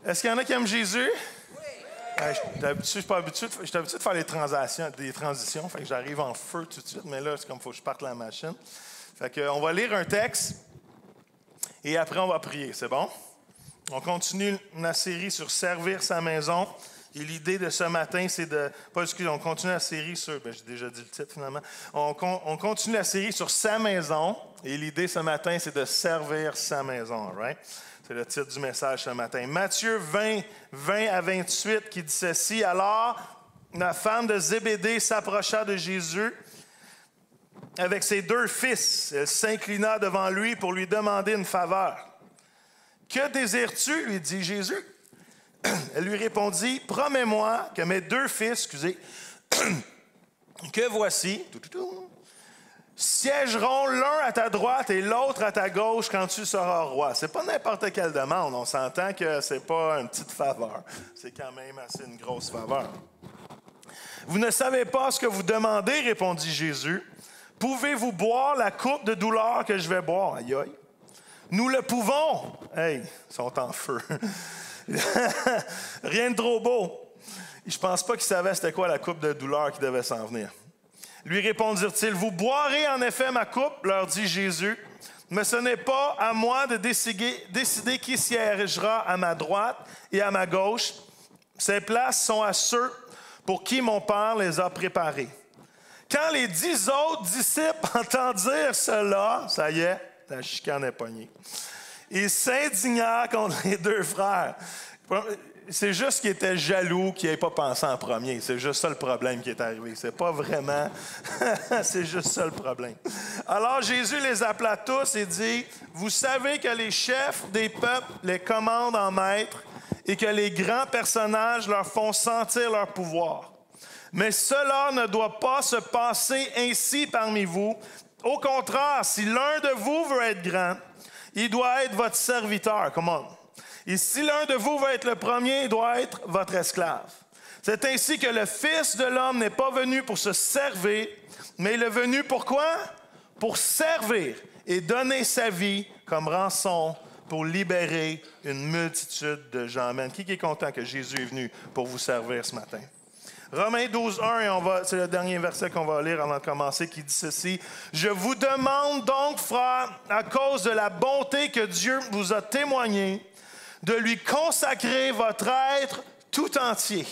Est-ce qu'il y en a qui aiment Jésus? Je suis pas habitué. Je suis habitué de faire des transitions. Fait que j'arrive en feu tout de suite. Mais là, c'est comme il faut que je parte la machine. Fait que, on va lire un texte. Et après, on va prier. C'est bon? On continue la série sur servir sa maison. Et l'idée de ce matin, c'est de... on continue la série sur... j'ai déjà dit le titre, finalement. On continue la série sur sa maison. Et l'idée ce matin, c'est de servir sa maison. Right? C'est le titre du message ce matin. Matthieu 20, 20 à 28, qui dit ceci. Alors, la femme de Zébédée s'approcha de Jésus avec ses 2 fils. Elle s'inclina devant lui pour lui demander une faveur. « Que désires-tu? » lui dit Jésus. Elle lui répondit, « Promets-moi que mes 2 fils, que voici, siégeront l'un à ta droite et l'autre à ta gauche quand tu seras roi. » C'est pas n'importe quelle demande. On s'entend que c'est pas une petite faveur. C'est quand même assez une grosse faveur. « Vous ne savez pas ce que vous demandez, répondit Jésus. Pouvez-vous boire la coupe de douleur que je vais boire? Aïe, aïe. Nous le pouvons. Hey, ils sont en feu. Rien de trop beau. Je pense pas qu'ils savaient c'était quoi la coupe de douleur qui devait s'en venir. Lui répondirent-ils, vous boirez en effet ma coupe, leur dit Jésus, mais ce n'est pas à moi de décider qui siégera à ma droite et à ma gauche. Ces places sont à ceux pour qui mon Père les a préparées. Quand les 10 autres disciples entendirent cela, ça y est, la chicane est pognée. Ils s'indignèrent contre les 2 frères. C'est juste qu'ils étaient jaloux qu'ils n'aient pas pensé en premier. C'est juste ça le problème qui est arrivé. C'est pas vraiment... c'est juste ça le problème. Alors Jésus les appela tous et dit, « Vous savez que les chefs des peuples les commandent en maître et que les grands personnages leur font sentir leur pouvoir. Mais cela ne doit pas se passer ainsi parmi vous. Au contraire, si l'un de vous veut être grand, il doit être votre serviteur. » Come on. Et si l'un de vous veut être le premier, il doit être votre esclave. C'est ainsi que le Fils de l'homme n'est pas venu pour se servir, mais il est venu pour quoi? Pour servir et donner sa vie comme rançon pour libérer une multitude de gens. Amen. Qui est content que Jésus est venu pour vous servir ce matin? Romains 12, 1, c'est le dernier verset qu'on va lire avant de commencer, qui dit ceci. « Je vous demande donc, frères, à cause de la bonté que Dieu vous a témoignée, de lui consacrer votre être tout entier,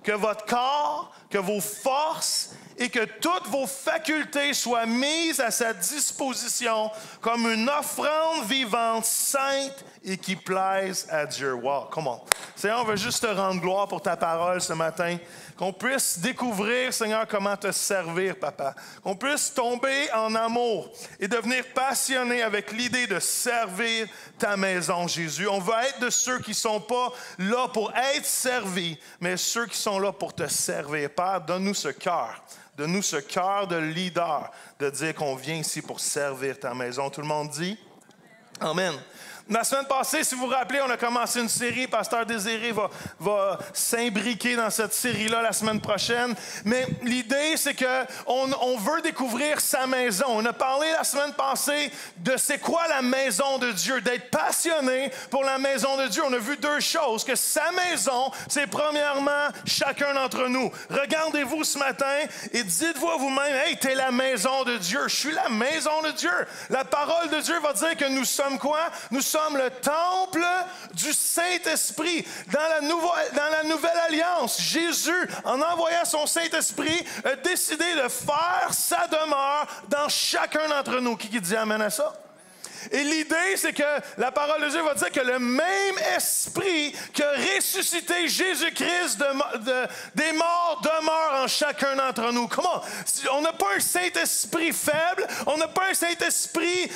que votre corps, que vos forces et que toutes vos facultés soient mises à sa disposition comme une offrande vivante, sainte et qui plaise à Dieu. » Wow, come on. Seigneur, on veut juste te rendre gloire pour ta parole ce matin. Qu'on puisse découvrir, Seigneur, comment te servir, Papa. Qu'on puisse tomber en amour et devenir passionné avec l'idée de servir ta maison, Jésus. On veut être de ceux qui ne sont pas là pour être servis, mais ceux qui sont là pour te servir. Père, donne-nous ce cœur. Donne-nous ce cœur de leader, de dire qu'on vient ici pour servir ta maison. Tout le monde dit? Amen. La semaine passée, si vous vous rappelez, on a commencé une série. Pasteur Désiré va s'imbriquer dans cette série-là la semaine prochaine. Mais l'idée, c'est qu'on veut découvrir sa maison. On a parlé la semaine passée de c'est quoi la maison de Dieu, d'être passionné pour la maison de Dieu. On a vu 2 choses, que sa maison, c'est premièrement chacun d'entre nous. Regardez-vous ce matin et dites-vous à vous-même, « Hey, t'es la maison de Dieu. Je suis la maison de Dieu. » La parole de Dieu va dire que nous sommes quoi? Nous sommes le temple du Saint-Esprit. Dans la nouvelle alliance, Jésus, en envoyant son Saint-Esprit, a décidé de faire sa demeure dans chacun d'entre nous. Qui dit amen à ça? Et l'idée, c'est que la parole de Dieu va dire que le même esprit qui a ressuscité Jésus-Christ des morts demeure en chacun d'entre nous. Comment? On n'a pas un Saint-Esprit faible, on n'a pas un Saint-Esprit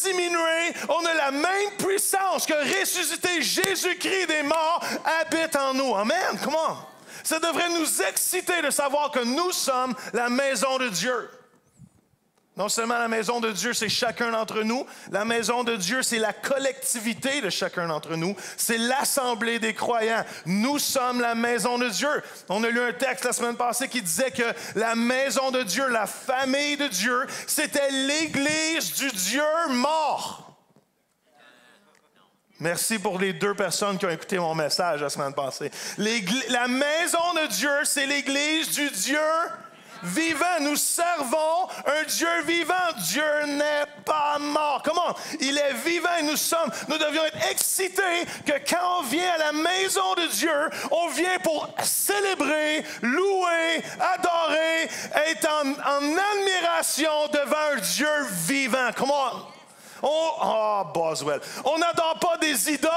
diminué, on a la même puissance que ressuscité Jésus-Christ des morts habite en nous. Amen. Comment? Ça devrait nous exciter de savoir que nous sommes la maison de Dieu. Non seulement la maison de Dieu, c'est chacun d'entre nous. La maison de Dieu, c'est la collectivité de chacun d'entre nous. C'est l'assemblée des croyants. Nous sommes la maison de Dieu. On a lu un texte la semaine passée qui disait que la maison de Dieu, la famille de Dieu, c'était l'église du Dieu mort. Merci pour les 2 personnes qui ont écouté mon message la semaine passée. La maison de Dieu, c'est l'Église du Dieu vivant. Nous servons un Dieu vivant. Dieu n'est pas mort. Comment? Il est vivant et nous devions être excités que quand on vient à la maison de Dieu, on vient pour célébrer, louer, adorer, être en admiration devant un Dieu vivant. Comment? Boswell. On n'adore pas des idoles,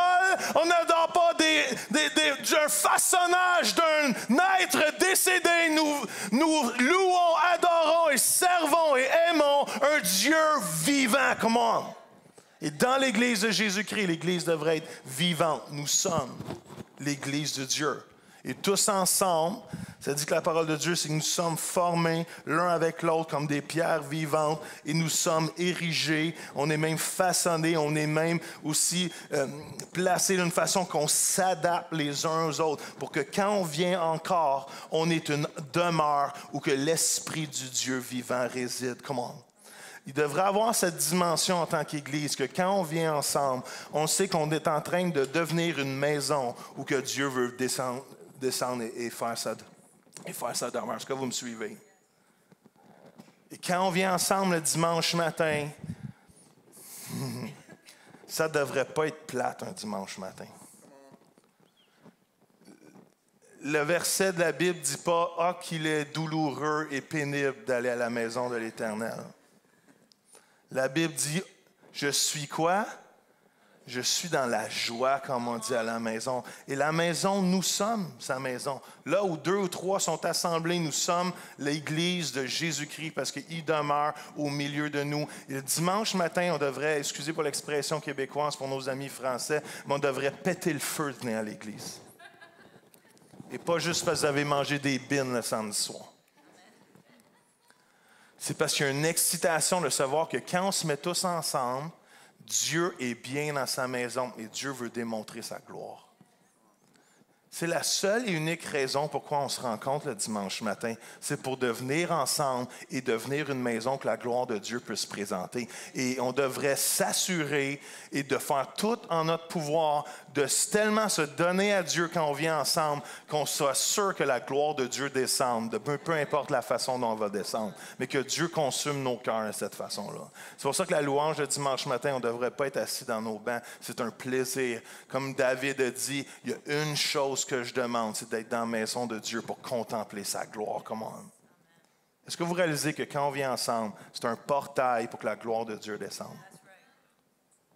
on n'adore pas un façonnage d'un être décédé. Nous louons, adorons et servons et aimons un Dieu vivant. Come on. Et dans l'Église de Jésus-Christ, l'Église devrait être vivante. Nous sommes l'Église de Dieu. Et tous ensemble, ça dit que la parole de Dieu, c'est que nous sommes formés l'un avec l'autre comme des pierres vivantes et nous sommes érigés, on est même façonnés, on est même aussi placés d'une façon qu'on s'adapte les uns aux autres pour que quand on vient encore, on est une demeure où que l'Esprit du Dieu vivant réside. Come on. Il devrait avoir cette dimension en tant qu'Église, que quand on vient ensemble, on sait qu'on est en train de devenir une maison où que Dieu veut descendre et faire sa demeure. Est-ce que vous me suivez? Et quand on vient ensemble le dimanche matin, ça ne devrait pas être plate un dimanche matin. Le verset de la Bible ne dit pas « Ah, qu'il est douloureux et pénible d'aller à la maison de l'Éternel ». La Bible dit « Je suis quoi? Je suis dans la joie, comme on dit à la maison. » Et la maison, nous sommes sa maison. Là où 2 ou 3 sont assemblés, nous sommes l'Église de Jésus-Christ parce qu'il demeure au milieu de nous. Et le dimanche matin, on devrait, excusez pour l'expression québécoise pour nos amis français, mais on devrait péter le feu de venir à l'Église. Et pas juste parce que vous avez mangé des bines le samedi soir. C'est parce qu'il y a une excitation de savoir que quand on se met tous ensemble, Dieu est bien dans sa maison et Dieu veut démontrer sa gloire. C'est la seule et unique raison pourquoi on se rencontre le dimanche matin. C'est pour devenir ensemble et devenir une maison que la gloire de Dieu peut se présenter. Et on devrait s'assurer et de faire tout en notre pouvoir, de tellement se donner à Dieu quand on vient ensemble, qu'on soit sûr que la gloire de Dieu descende, de peu importe la façon dont on va descendre, mais que Dieu consume nos cœurs de cette façon-là. C'est pour ça que la louange le dimanche matin, on ne devrait pas être assis dans nos bancs. C'est un plaisir. Comme David a dit, il y a une chose que je demande, c'est d'être dans la maison de Dieu pour contempler sa gloire. Come on. Est-ce que vous réalisez que quand on vient ensemble, c'est un portail pour que la gloire de Dieu descende?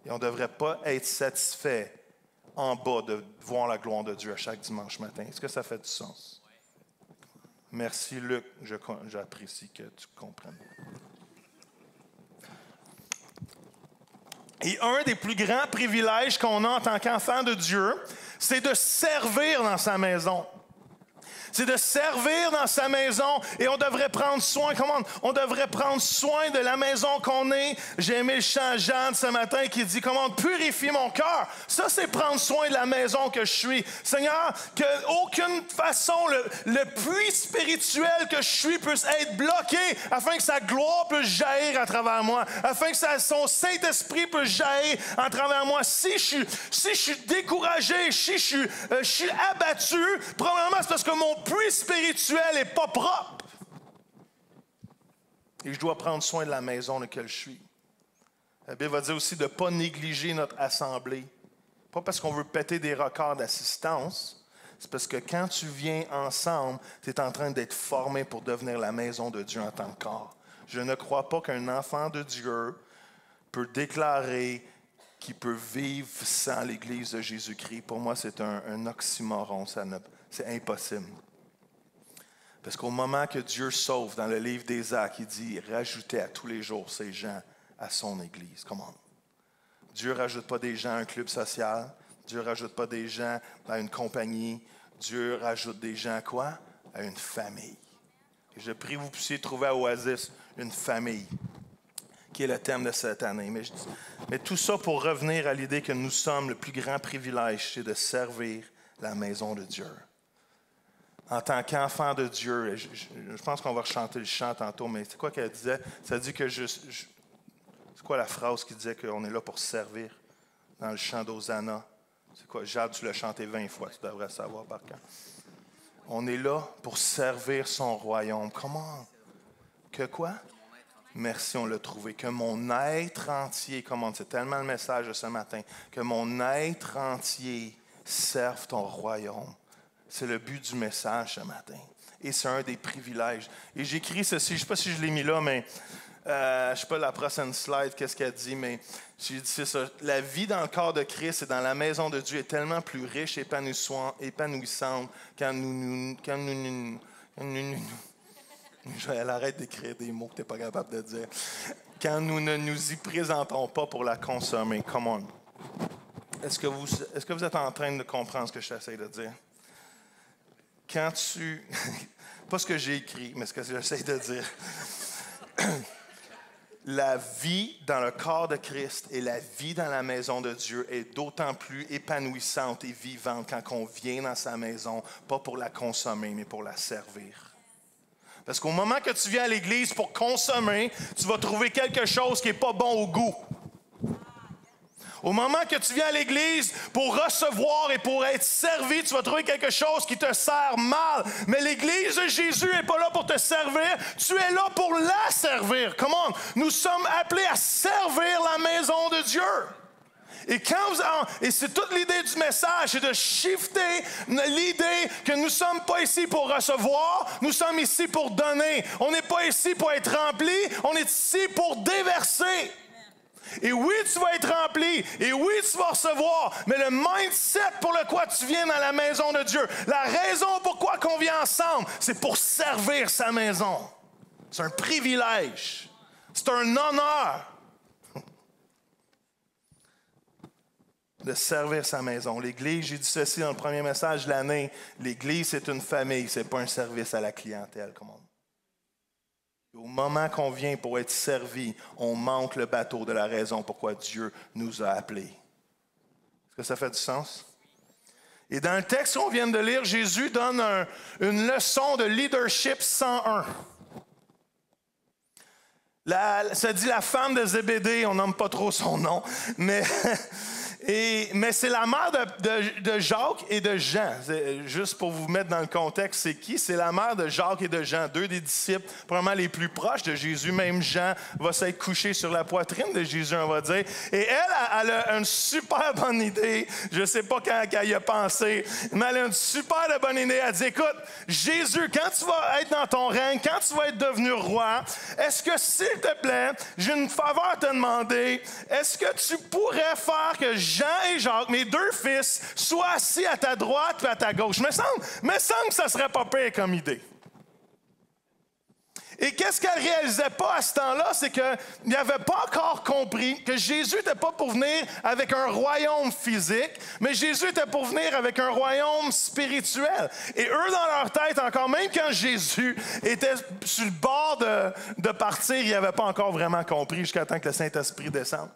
Et on ne devrait pas être satisfait en bas de voir la gloire de Dieu à chaque dimanche matin. Est-ce que ça fait du sens? Merci, Luc. J'apprécie que tu comprennes. Et un des plus grands privilèges qu'on a en tant qu'enfant de Dieu, c'est de servir dans sa maison. C'est de servir dans sa maison et on devrait prendre soin. Comment? On devrait prendre soin de la maison qu'on est. J'ai aimé le chant Jeanne ce matin qui dit comment purifier mon cœur. Ça, c'est prendre soin de la maison que je suis. Seigneur, qu'aucune façon, le puits spirituel que je suis puisse être bloqué afin que sa gloire puisse jaillir à travers moi, afin que son Saint-Esprit puisse jaillir à travers moi. Si je suis découragé, si je suis abattu, probablement c'est parce que mon puits spirituel n'est pas propre. Et je dois prendre soin de la maison dans laquelle je suis. La Bible va dire aussi de ne pas négliger notre assemblée. Pas parce qu'on veut péter des records d'assistance, c'est parce que quand tu viens ensemble, tu es en train d'être formé pour devenir la maison de Dieu en tant que corps. Je ne crois pas qu'un enfant de Dieu peut déclarer qu'il peut vivre sans l'Église de Jésus-Christ. Pour moi, c'est un oxymoron. C'est impossible. Parce qu'au moment que Dieu sauve, dans le livre des Actes, il dit « Rajoutez à tous les jours ces gens à son Église. » Comment? Dieu ne rajoute pas des gens à un club social. Dieu ne rajoute pas des gens à une compagnie. Dieu rajoute des gens à quoi? À une famille. Et je prie que vous puissiez trouver à Oasis une famille, qui est le thème de cette année. Mais tout ça pour revenir à l'idée que nous sommes le plus grand privilège, c'est de servir la maison de Dieu. En tant qu'enfant de Dieu, je pense qu'on va rechanter le chant tantôt, mais c'est quoi qu'elle disait? Ça dit que c'est quoi la phrase qui disait qu'on est là pour servir dans le chant d'Hosanna. C'est quoi? Jade, tu l'as chanté 20 fois, tu devrais savoir par cœur. On est là pour servir son royaume. Comment? Que quoi? Merci, on l'a trouvé. Que mon être entier, comment? C'est tellement le message de ce matin. Que mon être entier serve ton royaume. C'est le but du message ce matin. Et c'est un des privilèges. Et j'écris ceci, je ne sais pas si je l'ai mis là, mais je ne sais pas la prochaine slide, qu'est-ce qu'elle dit, mais j'ai dit c'est ça. La vie dans le corps de Christ et dans la maison de Dieu est tellement plus riche et épanouissante quand elle arrête d'écrire des mots que tu n'es pas capable de dire. Quand nous ne nous y présentons pas pour la consommer. Come on. Est-ce que vous êtes en train de comprendre ce que j'essaie de dire? Quand tu... Pas ce que j'ai écrit, mais ce que j'essaie de dire. La vie dans le corps de Christ et la vie dans la maison de Dieu est d'autant plus épanouissante et vivante quand on vient dans sa maison, pas pour la consommer, mais pour la servir. Parce qu'au moment que tu viens à l'église pour consommer, tu vas trouver quelque chose qui n'est pas bon au goût. Au moment que tu viens à l'église pour recevoir et pour être servi, tu vas trouver quelque chose qui te sert mal. Mais l'église de Jésus n'est pas là pour te servir, tu es là pour la servir. Comment? Nous sommes appelés à servir la maison de Dieu. Et c'est toute l'idée du message, c'est de shifter l'idée que nous ne sommes pas ici pour recevoir, nous sommes ici pour donner. On n'est pas ici pour être rempli, on est ici pour déverser. Et oui, tu vas être rempli. Et oui, tu vas recevoir. Mais le mindset pour lequel tu viens dans la maison de Dieu, la raison pourquoi on vient ensemble, c'est pour servir sa maison. C'est un privilège. C'est un honneur de servir sa maison. L'Église, j'ai dit ceci dans le premier message de l'année, l'Église, c'est une famille, ce n'est pas un service à la clientèle. Comme on... Au moment qu'on vient pour être servi, on manque le bateau de la raison pourquoi Dieu nous a appelés. Est-ce que ça fait du sens? Et dans le texte qu'on vient de lire, Jésus donne une leçon de leadership 101. Ça dit la femme de Zébédée, on nomme pas trop son nom, mais c'est la mère de Jacques et de Jean. Juste pour vous mettre dans le contexte, c'est qui? C'est la mère de Jacques et de Jean, deux des disciples probablement les plus proches de Jésus. Même Jean va s'être couché sur la poitrine de Jésus, on va dire. Et elle a une super bonne idée. Je ne sais pas quand elle y a pensé, mais elle a une super bonne idée. Elle dit, écoute, Jésus, quand tu vas être dans ton règne, quand tu vas être devenu roi, est-ce que, s'il te plaît, j'ai une faveur à te demander, est-ce que tu pourrais faire que Jean et Jacques, mes deux fils, soient assis à ta droite et à ta gauche? Me semble que ça serait pas pire comme idée. Et qu'est-ce qu'elle ne réalisait pas à ce temps-là, c'est qu'il n'avait pas encore compris que Jésus n'était pas pour venir avec un royaume physique, mais Jésus était pour venir avec un royaume spirituel. Et eux, dans leur tête, encore même quand Jésus était sur le bord de partir, ils n'avaient pas encore vraiment compris jusqu'à temps que le Saint-Esprit descende.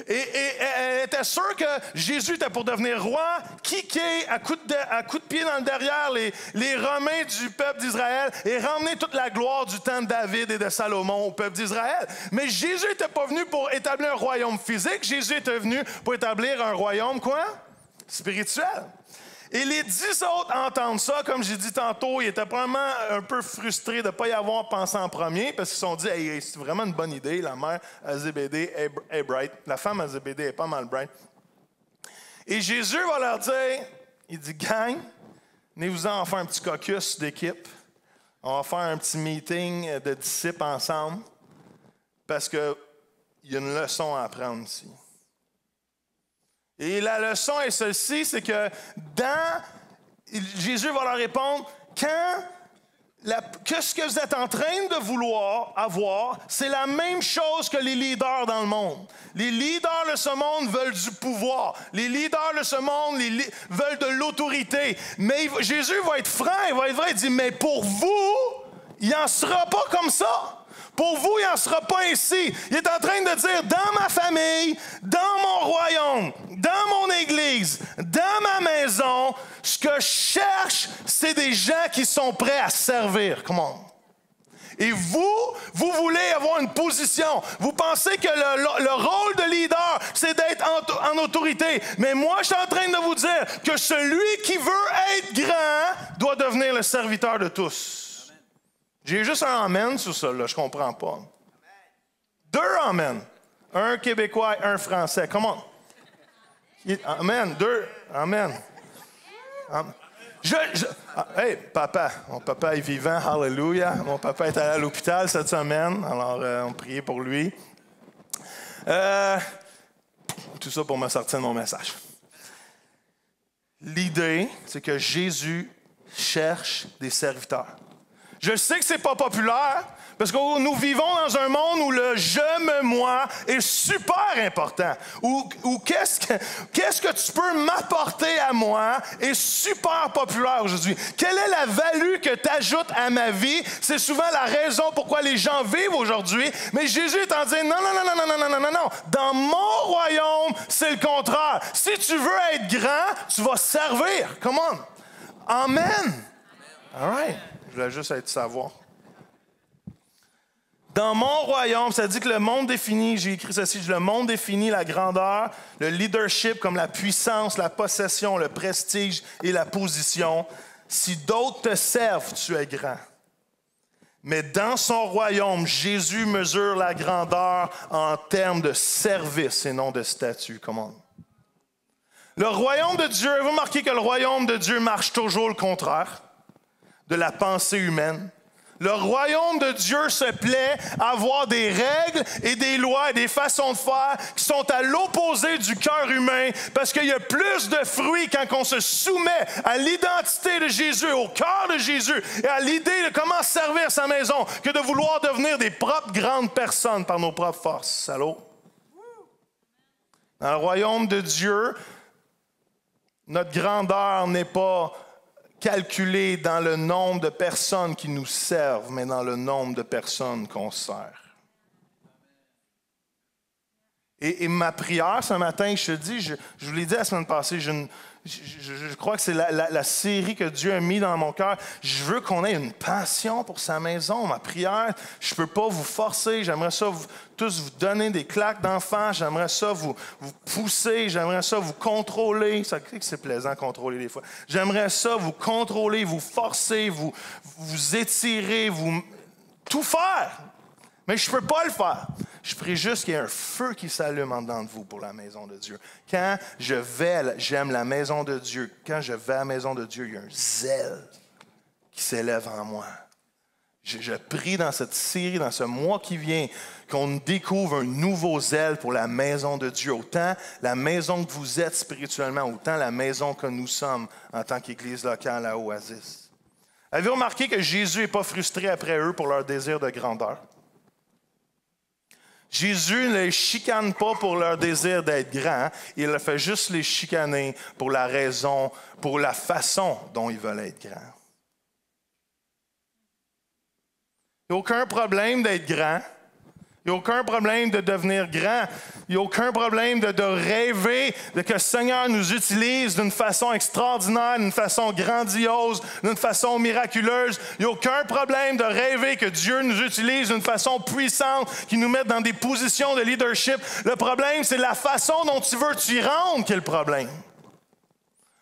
Et elle était sûre que Jésus était pour devenir roi, kicker à coups de pied dans le derrière les Romains du peuple d'Israël et ramener toute la gloire du temps de David et de Salomon au peuple d'Israël. Mais Jésus n'était pas venu pour établir un royaume physique, Jésus était venu pour établir un royaume, quoi? Spirituel. Et les 10 autres entendent ça, comme j'ai dit tantôt, ils étaient probablement un peu frustrés de ne pas y avoir pensé en premier, parce qu'ils se sont dit, hey, c'est vraiment une bonne idée, la mère à Zébédée est bright, la femme à Zébédée est pas mal bright. Et Jésus va leur dire, il dit, gang, venez-vous-en faire un petit caucus d'équipe, on va faire un petit meeting de disciples ensemble, parce qu'il y a une leçon à apprendre ici. Et la leçon est celle-ci, c'est que Jésus va leur répondre, que ce que vous êtes en train de vouloir avoir, c'est la même chose que les leaders dans le monde. Les leaders de ce monde veulent du pouvoir. Les leaders de ce monde veulent de l'autorité. Mais Jésus va être franc, il va être vrai, il dit, mais pour vous, il n'en sera pas comme ça. Pour vous, il n'en sera pas ainsi. Il est en train de dire, dans ma famille, dans mon royaume, dans mon église, dans ma maison, ce que je cherche, c'est des gens qui sont prêts à servir. Come on. Et vous voulez avoir une position. Vous pensez que le rôle de leader, c'est d'être en autorité. Mais moi, je suis en train de vous dire que celui qui veut être grand doit devenir le serviteur de tous. J'ai juste un amen sur ça, là, je comprends pas. 2 amen. Un Québécois et un Français. Comment? Amen. 2. Amen. Hey, papa. Mon papa est vivant. Hallelujah. Mon papa est allé à l'hôpital cette semaine. Alors, on priait pour lui. Tout ça pour me sortir de mon message. L'idée, c'est que Jésus cherche des serviteurs. Je sais que c'est pas populaire, parce que nous vivons dans un monde où le « je me moi » est super important. Où qu'est-ce que tu peux m'apporter à moi est super populaire aujourd'hui. Quelle est la value que tu ajoutes à ma vie? C'est souvent la raison pourquoi les gens vivent aujourd'hui. Mais Jésus est en disant non. Dans mon royaume, c'est le contraire. Si tu veux être grand, tu vas servir. Come on. Amen. All right. Je voulais juste être savoir. Dans mon royaume, ça dit que le monde définit, j'ai écrit ceci, le monde définit la grandeur, le leadership comme la puissance, la possession, le prestige et la position. Si d'autres te servent, tu es grand. Mais dans son royaume, Jésus mesure la grandeur en termes de service et non de statut. Comment? Le royaume de Dieu, vous remarquez que le royaume de Dieu marche toujours le contraire de la pensée humaine. Le royaume de Dieu se plaît à avoir des règles et des lois et des façons de faire qui sont à l'opposé du cœur humain parce qu'il y a plus de fruits quand on se soumet à l'identité de Jésus, au cœur de Jésus et à l'idée de comment servir sa maison que de vouloir devenir des propres grandes personnes par nos propres forces. Allô? Dans le royaume de Dieu, notre grandeur n'est pas calculé dans le nombre de personnes qui nous servent, mais dans le nombre de personnes qu'on sert. Et ma prière ce matin, je te dis, je vous l'ai dit la semaine passée, je crois que c'est la série que Dieu a mis dans mon cœur. Je veux qu'on ait une passion pour sa maison. Ma prière, je ne peux pas vous forcer. J'aimerais ça tous vous donner des claques d'enfants. J'aimerais ça vous pousser. J'aimerais ça vous contrôler. Ça que c'est plaisant de contrôler des fois. J'aimerais ça vous contrôler, vous forcer, vous étirer, tout faire. Mais je ne peux pas le faire. Je prie juste qu'il y ait un feu qui s'allume en dedans de vous pour la maison de Dieu. Quand j'aime la maison de Dieu. Quand je vais à la maison de Dieu, il y a un zèle qui s'élève en moi. Je prie dans cette série, dans ce mois qui vient, qu'on découvre un nouveau zèle pour la maison de Dieu. Autant la maison que vous êtes spirituellement, autant la maison que nous sommes en tant qu'Église locale à Oasis. Avez-vous remarqué que Jésus n'est pas frustré après eux pour leur désir de grandeur? Jésus ne les chicane pas pour leur désir d'être grand, il fait juste les chicaner pour la raison, pour la façon dont ils veulent être grands. Il n'y a aucun problème d'être grand. Il n'y a aucun problème de devenir grand. Il n'y a aucun problème de rêver de que le Seigneur nous utilise d'une façon extraordinaire, d'une façon grandiose, d'une façon miraculeuse. Il n'y a aucun problème de rêver que Dieu nous utilise d'une façon puissante, qui nous mette dans des positions de leadership. Le problème, c'est la façon dont tu veux t'y rendre qui est le problème.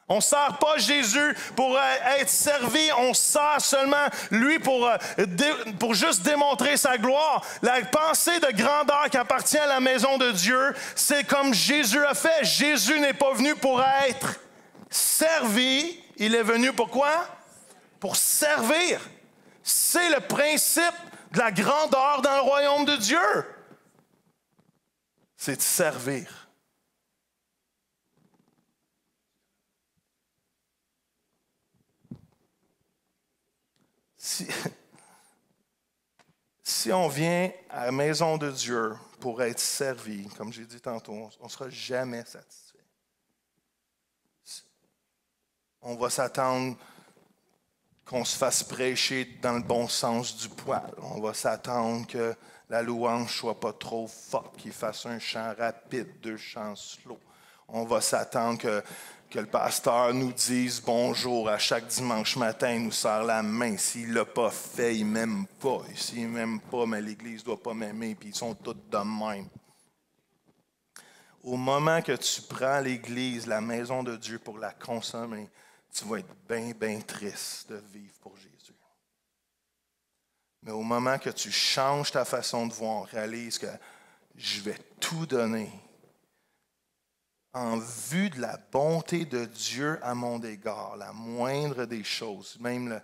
On ne sert pas Jésus pour être servi, on sert seulement lui pour juste démontrer sa gloire. La pensée de grandeur qui appartient à la maison de Dieu, c'est comme Jésus a fait. Jésus n'est pas venu pour être servi, il est venu pour quoi? Pour servir. C'est le principe de la grandeur dans le royaume de Dieu. C'est de servir. Si on vient à la maison de Dieu pour être servi, comme j'ai dit tantôt, on ne sera jamais satisfait. On va s'attendre qu'on se fasse prêcher dans le bon sens du poil. On va s'attendre que la louange ne soit pas trop forte, qu'il fasse un chant rapide, 2 chants slow. On va s'attendre que le pasteur nous dise bonjour à chaque dimanche matin, il nous serre la main. S'il ne l'a pas fait, il ne m'aime pas. Et s'il ne m'aime pas, mais l'Église ne doit pas m'aimer, puis ils sont tous de même. Au moment que tu prends l'Église, la maison de Dieu, pour la consommer, tu vas être bien, bien triste de vivre pour Jésus. Mais au moment que tu changes ta façon de voir, réalise que je vais tout donner en vue de la bonté de Dieu à mon égard, la moindre des choses. Même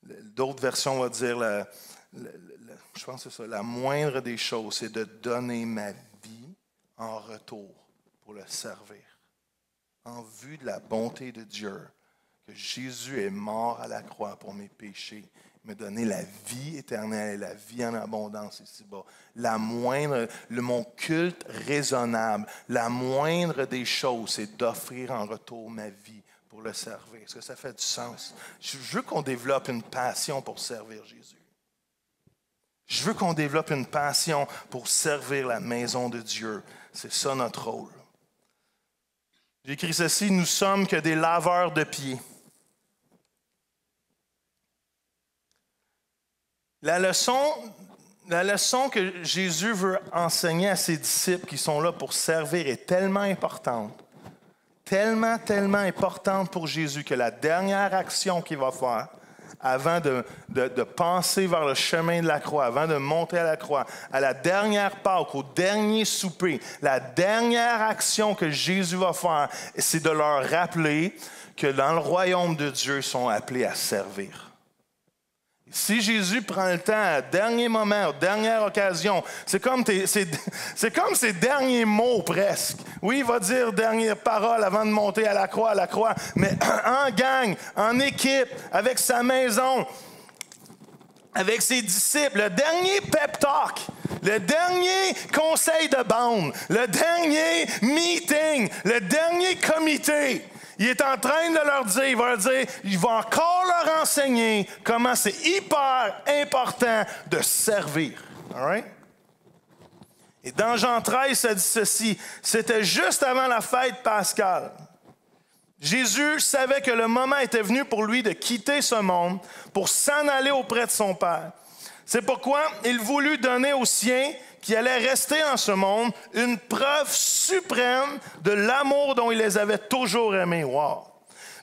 d'autres versions vont dire, je pense que c'est ça, la moindre des choses, c'est de donner ma vie en retour pour le servir. En vue de la bonté de Dieu, que Jésus est mort à la croix pour mes péchés, me donner la vie éternelle, la vie en abondance ici-bas. La moindre, mon culte raisonnable, la moindre des choses, c'est d'offrir en retour ma vie pour le servir. Est-ce que ça fait du sens? Je veux qu'on développe une passion pour servir Jésus. Je veux qu'on développe une passion pour servir la maison de Dieu. C'est ça notre rôle. J'ai écrit ceci, nous sommes que des laveurs de pieds. La leçon que Jésus veut enseigner à ses disciples qui sont là pour servir est tellement importante, tellement importante pour Jésus que la dernière action qu'il va faire avant de penser vers le chemin de la croix, avant de monter à la croix, à la dernière Pâque, au dernier souper, la dernière action que Jésus va faire, c'est de leur rappeler que dans le royaume de Dieu, ils sont appelés à servir. Si Jésus prend le temps à dernier moment, à dernière occasion, c'est comme ses derniers mots presque. Oui, il va dire dernière parole avant de monter à la croix, mais en gang, en équipe, avec sa maison, avec ses disciples, le dernier pep talk, le dernier conseil de bande, le dernier meeting, le dernier comité. Il est en train de leur dire, il va encore leur enseigner comment c'est hyper important de servir. All right? Et dans Jean 13, ça dit ceci, c'était juste avant la fête pascale. Jésus savait que le moment était venu pour lui de quitter ce monde pour s'en aller auprès de son Père. C'est pourquoi il voulut donner aux siens qui allaient rester en ce monde une preuve suprême de l'amour dont il les avait toujours aimés. Wow!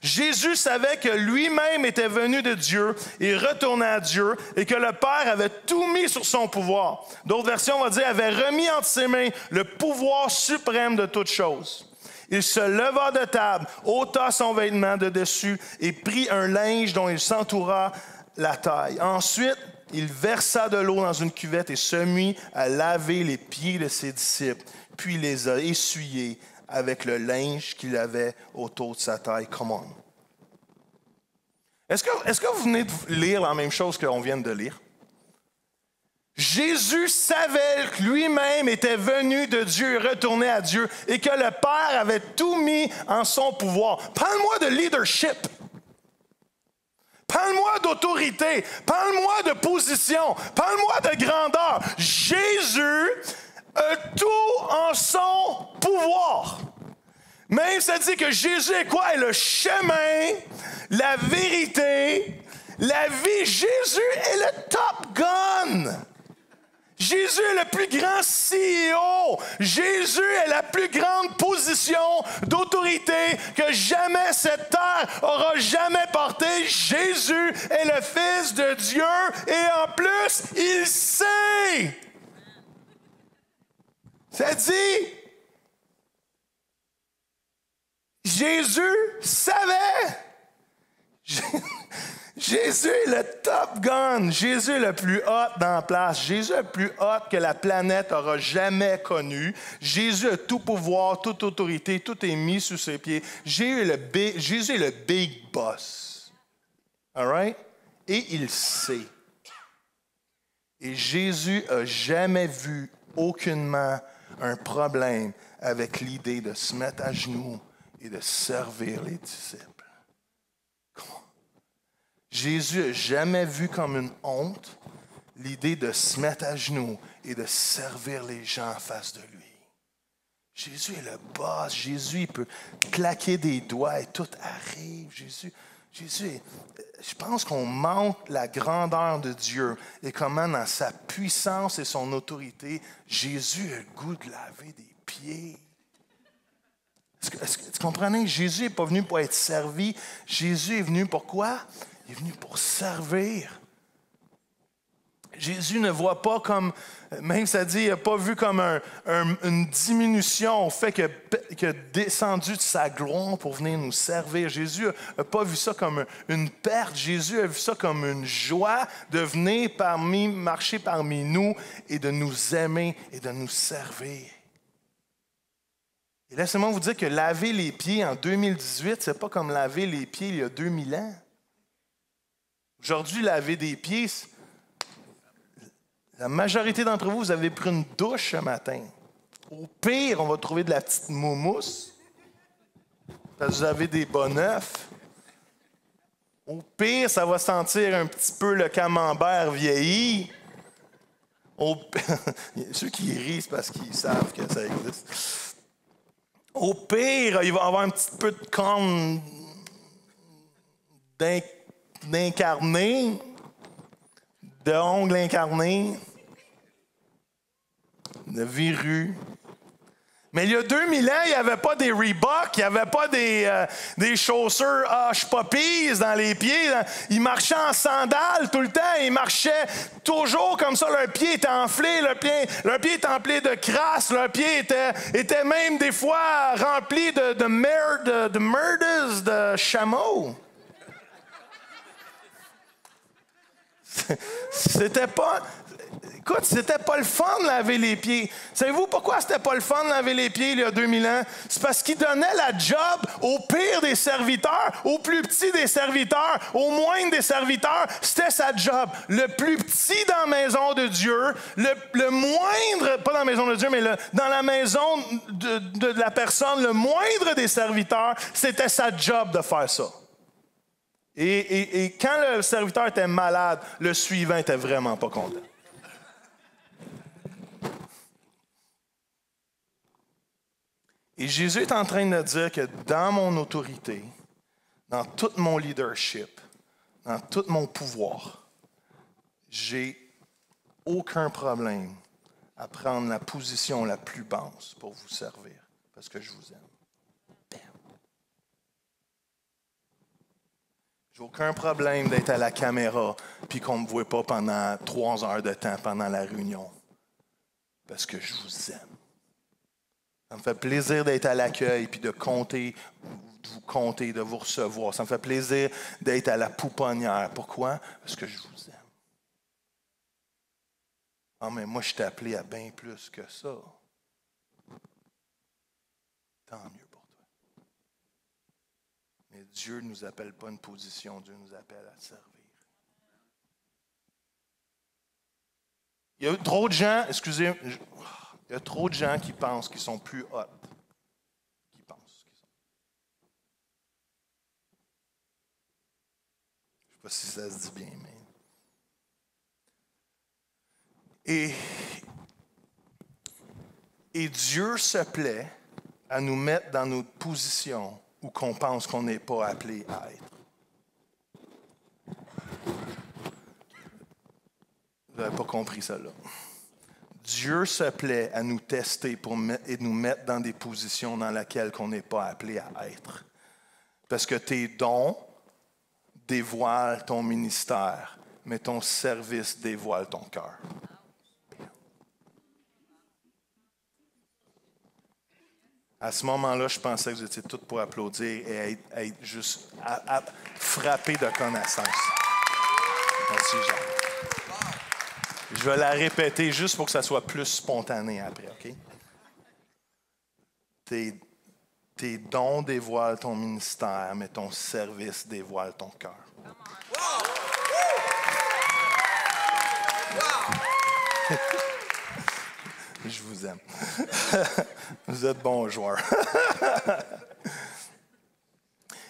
Jésus savait que lui-même était venu de Dieu et retournait à Dieu et que le Père avait tout mis sur son pouvoir. D'autres versions vont dire avait remis entre ses mains le pouvoir suprême de toutes choses. Il se leva de table, ôta son vêtement de dessus et prit un linge dont il s'entoura la taille. Ensuite, il versa de l'eau dans une cuvette et se mit à laver les pieds de ses disciples, puis les a essuyés avec le linge qu'il avait autour de sa taille. Come on. Est-ce que vous venez de lire la même chose qu'on vient de lire? Jésus savait que lui-même était venu de Dieu et retourné à Dieu et que le Père avait tout mis en son pouvoir. Parle-moi de leadership. Parle-moi d'autorité. Parle-moi de position. Parle-moi de grandeur. Jésus a tout en son pouvoir. Même ça dit que Jésus est quoi? Est le chemin, la vérité, la vie. Jésus est le top gun. Jésus est le plus grand CEO. Jésus est la plus grande position d'autorité que jamais cette terre aura jamais portée. Jésus est le Fils de Dieu et en plus, il sait. Ça dit, Jésus savait. Jésus est le top gun. Jésus est le plus hot dans la place. Jésus est le plus hot que la planète aura jamais connu. Jésus a tout pouvoir, toute autorité, tout est mis sous ses pieds. Jésus est le big boss. All right? Et il sait. Et Jésus n'a jamais vu aucunement un problème avec l'idée de se mettre à genoux et de servir les disciples. Jésus n'a jamais vu comme une honte l'idée de se mettre à genoux et de servir les gens en face de lui. Jésus est le boss. Jésus, il peut claquer des doigts et tout arrive. Jésus je pense qu'on manque la grandeur de Dieu et comment dans sa puissance et son autorité, Jésus a le goût de laver des pieds. Est-ce que tu comprenez? Jésus n'est pas venu pour être servi. Jésus est venu pour quoi? Il est venu pour servir. Jésus ne voit pas comme, même ça dit, il n'a pas vu comme une diminution au fait qu'il a descendu de sa gloire pour venir nous servir. Jésus n'a pas vu ça comme une perte. Jésus a vu ça comme une joie de venir marcher parmi nous et de nous aimer et de nous servir. Et laissez-moi vous dire que laver les pieds en 2018, ce n'est pas comme laver les pieds il y a 2000 ans. Aujourd'hui, laver des pieds, la majorité d'entre vous, vous avez pris une douche ce matin. Au pire, on va trouver de la petite moumousse. Parce que vous avez des bas neufs. Au pire, ça va sentir un petit peu le camembert vieilli. Ceux qui rient, c'est parce qu'ils savent que ça existe. Au pire, il va y avoir un petit peu de corne d'incarné. De ongles incarnés, de verrues. Mais il y a 2000 ans, il n'y avait pas des Reebok, il n'y avait pas des chaussures Hush Puppies dans les pieds. Ils marchaient en sandales tout le temps. Ils marchaient toujours comme ça. Leur pied était enflé, leur pied était empli de crasse, leur pied était même des fois rempli de merdes de chameaux. C'était pas le fun de laver les pieds. Savez-vous pourquoi c'était pas le fun de laver les pieds il y a 2000 ans? C'est parce qu'il donnait la job au pire des serviteurs, au plus petit des serviteurs, au moindre des serviteurs. C'était sa job. Le plus petit dans la maison de Dieu, le moindre, pas dans la maison de Dieu, mais dans la maison de la personne, le moindre des serviteurs, c'était sa job de faire ça. Et quand le serviteur était malade, le suivant était vraiment pas content. Et Jésus est en train de dire que dans mon autorité, dans tout mon leadership, dans tout mon pouvoir, j'ai aucun problème à prendre la position la plus basse pour vous servir, parce que je vous aime. J'ai aucun problème d'être à la caméra puis qu'on ne me voit pas pendant 3 heures de temps pendant la réunion. Parce que je vous aime. Ça me fait plaisir d'être à l'accueil puis de vous compter, de vous recevoir. Ça me fait plaisir d'être à la pouponnière. Pourquoi? Parce que je vous aime. Ah, mais moi, je t'ai appelé à bien plus que ça. Tant mieux. Mais Dieu ne nous appelle pas une position, Dieu nous appelle à servir. Il y a trop de gens, il y a trop de gens qui pensent qu'ils sont plus hot. Qui pensent qu'ils sont. Je ne sais pas si ça se dit bien, mais. Et Dieu se plaît à nous mettre dans notre position ou qu'on pense qu'on n'est pas appelé à être. Vous n'avez pas compris ça là. Dieu se plaît à nous tester et nous mettre dans des positions dans lesquelles on n'est pas appelé à être. Parce que tes dons dévoilent ton ministère, mais ton service dévoile ton cœur. À ce moment-là, je pensais que vous étiez tous pour applaudir et être juste frappés de connaissance. Merci, Jean. Je vais la répéter juste pour que ça soit plus spontané après, OK? Tes dons dévoilent ton ministère, mais ton service dévoile ton cœur. Je vous aime. Vous êtes bons joueurs.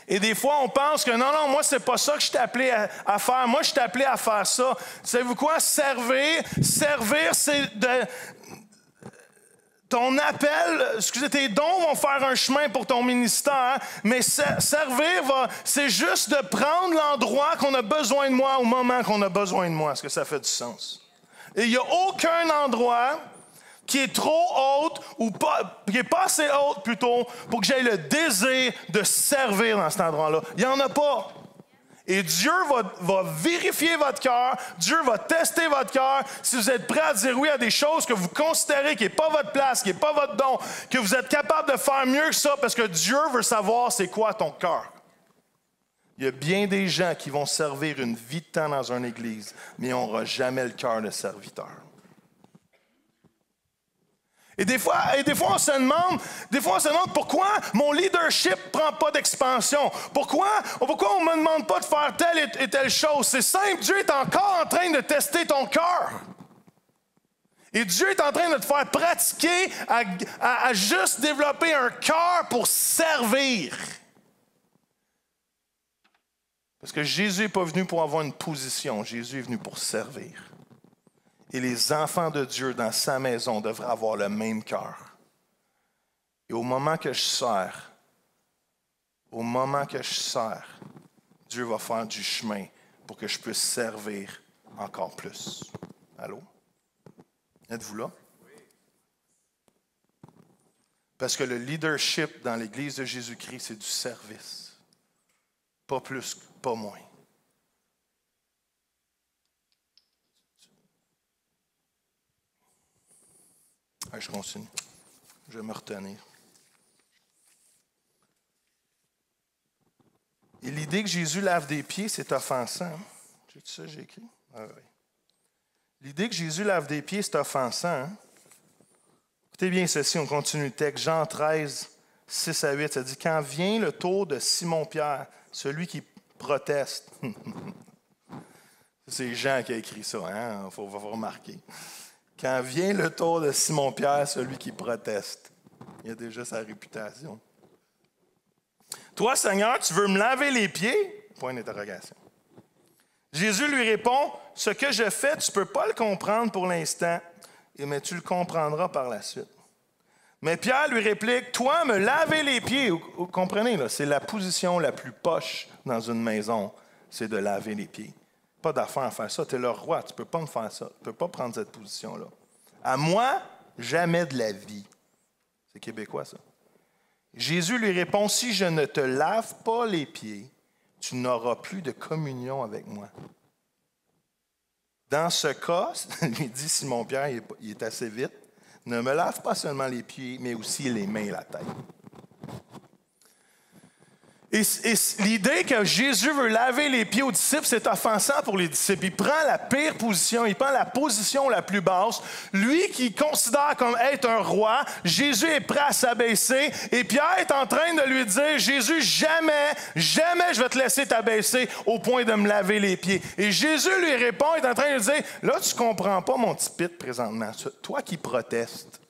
Et des fois, on pense que non, moi, c'est pas ça que je t'ai appelé à faire. Moi, je t'ai appelé à faire ça. Savez-vous quoi? Servir, c'est de... ton appel, tes dons vont faire un chemin pour ton ministère, mais servir, c'est juste de prendre l'endroit qu'on a besoin de moi au moment qu'on a besoin de moi. Est-ce que ça fait du sens? Et il n'y a aucun endroit qui est trop haute ou pas, qui n'est pas assez haute plutôt pour que j'aie le désir de servir dans cet endroit-là. Il n'y en a pas. Et Dieu va vérifier votre cœur, Dieu va tester votre cœur. Si vous êtes prêt à dire oui à des choses que vous considérez qui n'est pas votre place, qui n'est pas votre don, que vous êtes capable de faire mieux que ça parce que Dieu veut savoir c'est quoi ton cœur. Il y a bien des gens qui vont servir une vie de temps dans une église, mais ils n'auront jamais le cœur de serviteur. Et des fois, on se demande pourquoi mon leadership ne prend pas d'expansion. Pourquoi on ne me demande pas de faire telle et telle chose. C'est simple, Dieu est encore en train de tester ton cœur. Et Dieu est en train de te faire pratiquer à juste développer un cœur pour servir. Parce que Jésus n'est pas venu pour avoir une position, Jésus est venu pour servir. Et les enfants de Dieu dans sa maison devraient avoir le même cœur. Et au moment que je sers, Dieu va faire du chemin pour que je puisse servir encore plus. Allô? Êtes-vous là? Parce que le leadership dans l'Église de Jésus-Christ, c'est du service. Pas plus, pas moins. Je continue. Je vais me retenir. Et l'idée que Jésus lave des pieds, c'est offensant. J'ai tout ça, j'ai écrit? Ah, oui. L'idée que Jésus lave des pieds, c'est offensant. Écoutez bien ceci, on continue le texte. Jean 13, 6 à 8, ça dit « Quand vient le tour de Simon-Pierre, celui qui proteste. » C'est Jean qui a écrit ça, hein? Faut remarquer. Quand vient le tour de Simon-Pierre, celui qui proteste. Il a déjà sa réputation. Toi, Seigneur, tu veux me laver les pieds? Point d'interrogation. Jésus lui répond, ce que je fais, tu ne peux pas le comprendre pour l'instant, mais tu le comprendras par la suite. Mais Pierre lui réplique, toi, me laver les pieds. Vous comprenez, là, c'est la position la plus poche dans une maison, c'est de laver les pieds. Pas d'affaire à faire ça. Tu es le roi, tu ne peux pas me faire ça. Tu ne peux pas prendre cette position-là. À moi, jamais de la vie. C'est québécois, ça. Jésus lui répond, si je ne te lave pas les pieds, tu n'auras plus de communion avec moi. Dans ce cas, lui dit Simon-Pierre, il est assez vite, ne me lave pas seulement les pieds, mais aussi les mains et la tête. Et l'idée que Jésus veut laver les pieds aux disciples, c'est offensant pour les disciples. Il prend la pire position, il prend la position la plus basse. Lui qui considère comme être un roi, Jésus est prêt à s'abaisser. Et Pierre est en train de lui dire, Jésus, jamais je vais te laisser t'abaisser au point de me laver les pieds. Et Jésus lui répond, il est en train de lui dire, là, tu ne comprends pas mon petit pit présentement. Toi qui protestes.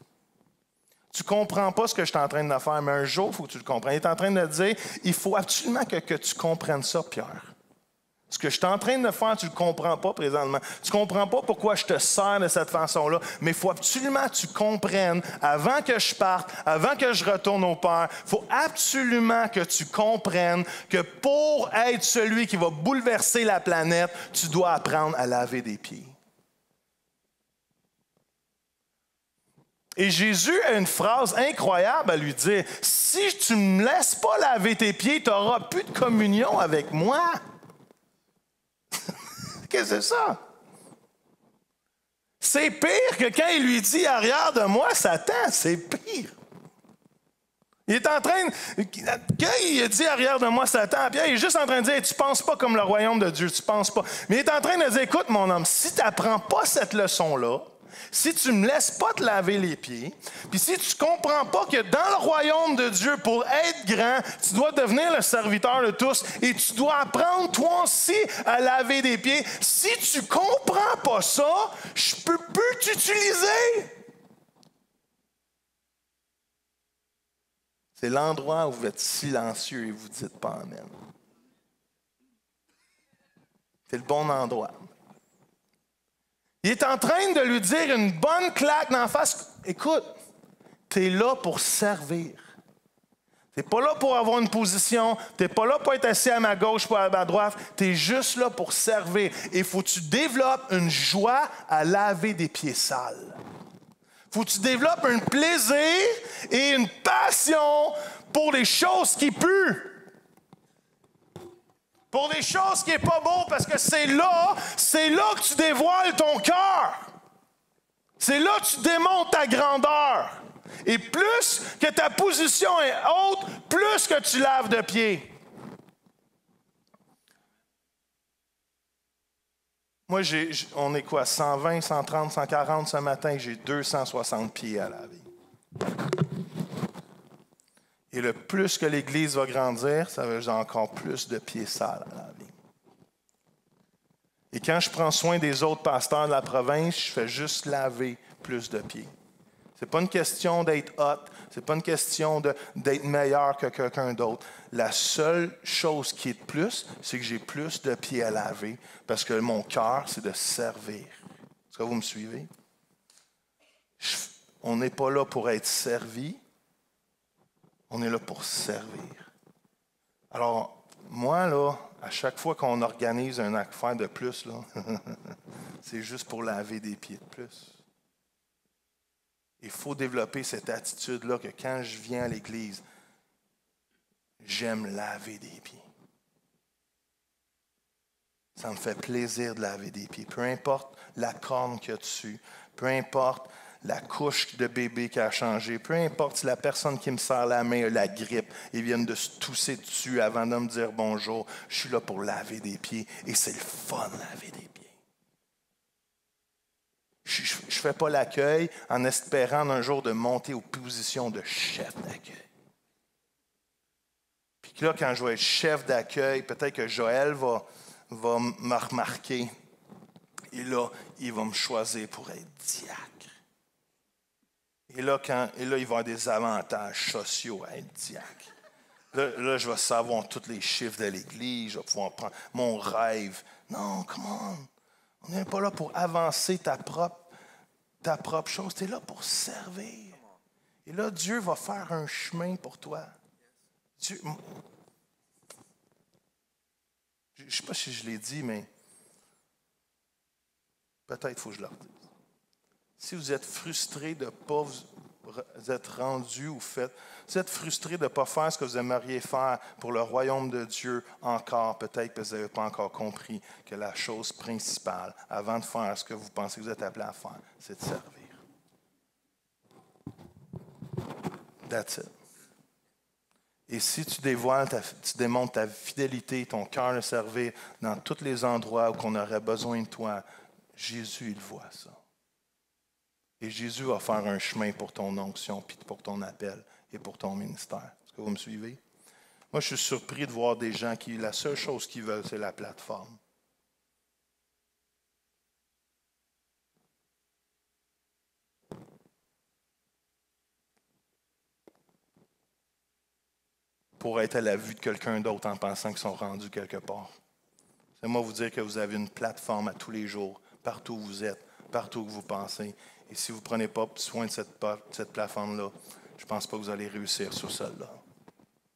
Tu ne comprends pas ce que je suis en train de faire, mais un jour, il faut que tu le comprennes. Il est en train de dire, il faut absolument que tu comprennes ça, Pierre. Ce que je suis en train de faire, tu ne le comprends pas présentement. Tu ne comprends pas pourquoi je te sers de cette façon-là, mais il faut absolument que tu comprennes, avant que je parte, avant que je retourne au Père, il faut absolument que tu comprennes que pour être celui qui va bouleverser la planète, tu dois apprendre à laver des pieds. Et Jésus a une phrase incroyable à lui dire. Si tu ne me laisses pas laver tes pieds, tu n'auras plus de communion avec moi. Qu'est-ce que c'est ça? C'est pire que quand il lui dit arrière de moi, Satan, c'est pire. Il est en train, quand il a dit arrière de moi, Satan, Pierre, il est juste en train de dire, tu ne penses pas comme le royaume de Dieu, tu ne penses pas. Mais il est en train de dire, écoute mon homme, si tu n'apprends pas cette leçon-là, si tu ne me laisses pas te laver les pieds, puis si tu ne comprends pas que dans le royaume de Dieu, pour être grand, tu dois devenir le serviteur de tous et tu dois apprendre toi aussi à laver des pieds. Si tu ne comprends pas ça, je ne peux plus t'utiliser. C'est l'endroit où vous êtes silencieux et vous ne dites pas Amen. C'est le bon endroit. Il est en train de lui dire une bonne claque d'en face. Écoute, Tu es là pour servir. Tu n'es pas là pour avoir une position. Tu n'es pas là pour être assis à ma gauche ou à ma droite. Tu es juste là pour servir. Et il faut que tu développes une joie à laver des pieds sales. Il faut que tu développes un plaisir et une passion pour les choses qui puent. Pour des choses qui n'est pas beau, parce que c'est là que tu dévoiles ton cœur. C'est là que tu démontres ta grandeur. Et plus que ta position est haute, plus que tu laves de pieds. Moi, on est quoi? 120, 130, 140 ce matin, j'ai 260 pieds à laver. Et le plus que l'Église va grandir, ça veut dire encore plus de pieds sales à laver. Et quand je prends soin des autres pasteurs de la province, je fais juste laver plus de pieds. Ce n'est pas une question d'être hot, ce n'est pas une question d'être meilleur que quelqu'un d'autre. La seule chose qui est de plus, c'est que j'ai plus de pieds à laver parce que mon cœur, c'est de servir. Est-ce que vous me suivez? On n'est pas là pour être servi, on est là pour servir. Alors, moi, là, à chaque fois qu'on organise un affaire de plus, là, c'est juste pour laver des pieds de plus. Il faut développer cette attitude-là que quand je viens à l'Église, j'aime laver des pieds. Ça me fait plaisir de laver des pieds. Peu importe la corne qu'il y a dessus, peu importe la couche de bébé qui a changé, peu importe si la personne qui me serre la main a la grippe et viennent de se tousser dessus avant de me dire bonjour, je suis là pour laver des pieds et c'est le fun de laver des pieds. Je ne fais pas l'accueil en espérant un jour de monter aux positions de chef d'accueil. Puis là, quand je vais être chef d'accueil, peut-être que Joël va me remarquer. Et là, il va me choisir pour être diacre. Et là, il va y avoir des avantages sociaux à être diacre. Là, je vais savoir tous les chiffres de l'Église, je vais pouvoir prendre mon rêve. Non, come on. On n'est pas là pour avancer ta propre chose. Tu es là pour servir. Et là, Dieu va faire un chemin pour toi. Dieu, je ne sais pas si je l'ai dit, mais peut-être qu'il faut que je le redise. Si vous êtes frustré de ne pas vous être rendu ou fait, vous êtes frustré de ne pas faire ce que vous aimeriez faire pour le royaume de Dieu encore, peut-être que vous n'avez pas encore compris que la chose principale, avant de faire ce que vous pensez que vous êtes appelé à faire, c'est de servir. That's it. Et si tu dévoiles, tu démontres ta fidélité, ton cœur de servir dans tous les endroits où on aurait besoin de toi, Jésus, il voit ça. Et Jésus va faire un chemin pour ton onction, puis pour ton appel et pour ton ministère. Est-ce que vous me suivez? Moi, je suis surpris de voir des gens qui, la seule chose qu'ils veulent, c'est la plateforme. Pour être à la vue de quelqu'un d'autre en pensant qu'ils sont rendus quelque part. Laissez-moi vous dire que vous avez une plateforme à tous les jours, partout où vous êtes, partout où vous pensez. Et si vous ne prenez pas soin de cette plateforme-là, je ne pense pas que vous allez réussir sur celle-là.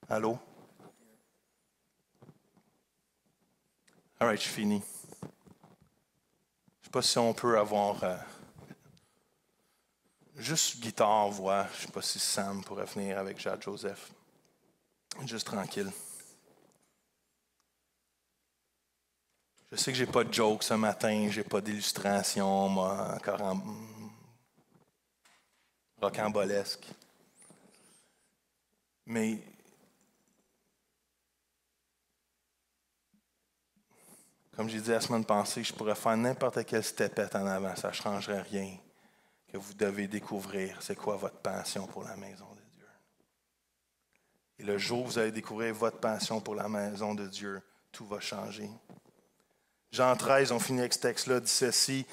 Allô? All right, je finis. Je ne sais pas si on peut avoir juste guitare, voix. Je ne sais pas si Sam pourrait venir avec Jacques Joseph. Juste tranquille. Je sais que j'ai pas de joke ce matin, j'ai pas d'illustration, moi, encore en rocambolesque. Mais comme j'ai dit la semaine passée, je pourrais faire n'importe quelle stepette en avant, ça ne changerait rien. Que vous devez découvrir, c'est quoi votre passion pour la maison de Dieu. Et le jour où vous allez découvrir votre passion pour la maison de Dieu, tout va changer. Jean 13, on finit avec ce texte-là, dit ceci.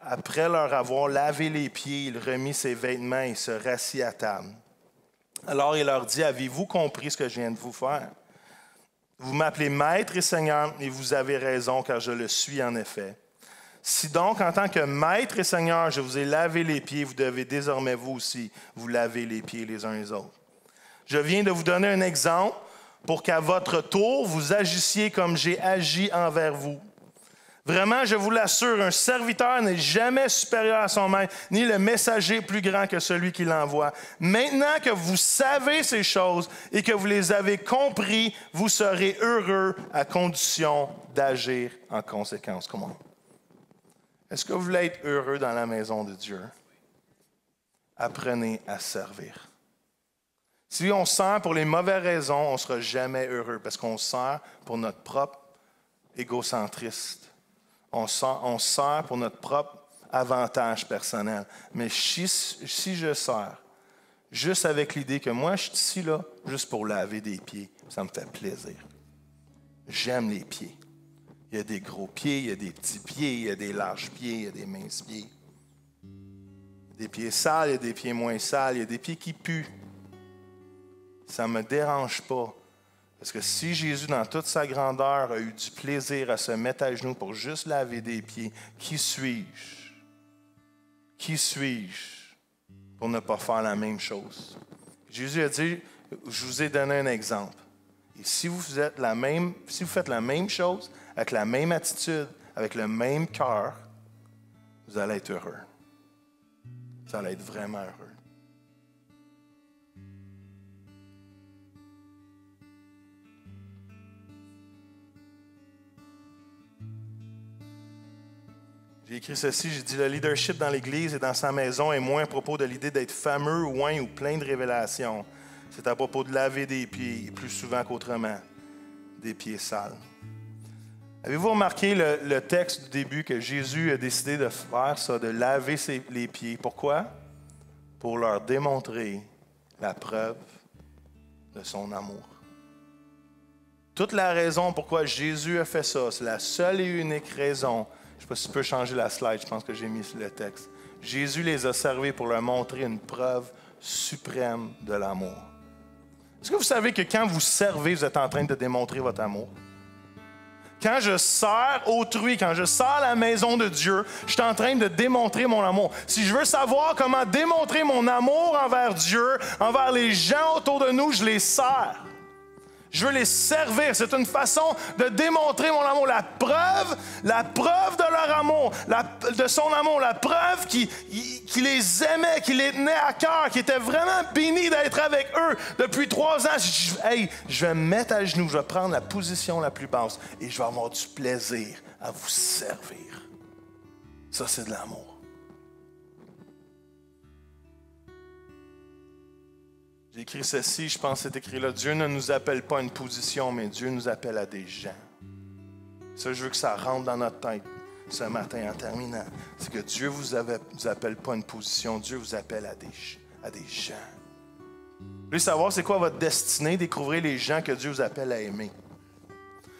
Après leur avoir lavé les pieds, il remit ses vêtements et se rassit à table. Alors il leur dit, avez-vous compris ce que je viens de vous faire? Vous m'appelez Maître et Seigneur, et vous avez raison, car je le suis en effet. Si donc, en tant que maître et Seigneur, je vous ai lavé les pieds, vous devez désormais vous aussi vous laver les pieds les uns les autres. Je viens de vous donner un exemple pour qu'à votre tour, vous agissiez comme j'ai agi envers vous. Vraiment, je vous l'assure, un serviteur n'est jamais supérieur à son maître, ni le messager plus grand que celui qui l'envoie. Maintenant que vous savez ces choses et que vous les avez compris, vous serez heureux à condition d'agir en conséquence. Comment? Est-ce que vous voulez être heureux dans la maison de Dieu? Apprenez à servir. Si on sert pour les mauvaises raisons, on ne sera jamais heureux parce qu'on sert pour notre propre égocentrisme. On sert pour notre propre avantage personnel. Mais si je sers juste avec l'idée que moi, je suis ici là juste pour laver des pieds, ça me fait plaisir. J'aime les pieds. Il y a des gros pieds, il y a des petits pieds, il y a des larges pieds, il y a des minces pieds. Il y a des pieds sales, il y a des pieds moins sales, il y a des pieds qui puent. Ça ne me dérange pas. Parce que si Jésus, dans toute sa grandeur, a eu du plaisir à se mettre à genoux pour juste laver des pieds, qui suis-je? Qui suis-je pour ne pas faire la même chose? Jésus a dit, je vous ai donné un exemple. Et si vous faites la même chose, avec la même attitude, avec le même cœur, vous allez être heureux. Vous allez être vraiment heureux. J'ai écrit ceci, j'ai dit, le leadership dans l'Église et dans sa maison est moins à propos de l'idée d'être fameux, oint ou plein de révélations. C'est à propos de laver des pieds, plus souvent qu'autrement, des pieds sales. Avez-vous remarqué le texte du début que Jésus a décidé de faire ça, de laver les pieds? Pourquoi? Pour leur démontrer la preuve de son amour. Toute la raison pourquoi Jésus a fait ça, c'est la seule et unique raison. Je ne sais pas si tu peux changer la slide, je pense que j'ai mis le texte. Jésus les a servis pour leur montrer une preuve suprême de l'amour. Est-ce que vous savez que quand vous servez, vous êtes en train de démontrer votre amour? Quand je sers autrui, quand je sers la maison de Dieu, je suis en train de démontrer mon amour. Si je veux savoir comment démontrer mon amour envers Dieu, envers les gens autour de nous, je les sers. Je veux les servir. C'est une façon de démontrer mon amour. La preuve de leur amour, de son amour, la preuve qui les aimait, qui les tenait à cœur, qui était vraiment béni d'être avec eux depuis 3 ans. Je vais me mettre à genoux, je vais prendre la position la plus basse et je vais avoir du plaisir à vous servir. Ça, c'est de l'amour. J'ai écrit ceci, je pense que c'est écrit là. Dieu ne nous appelle pas à une position, mais Dieu nous appelle à des gens. Ça, je veux que ça rentre dans notre tête ce matin en terminant. C'est que Dieu ne vous appelle pas à une position, Dieu vous appelle à des gens. Vous voulez savoir c'est quoi votre destinée? Découvrez les gens que Dieu vous appelle à aimer.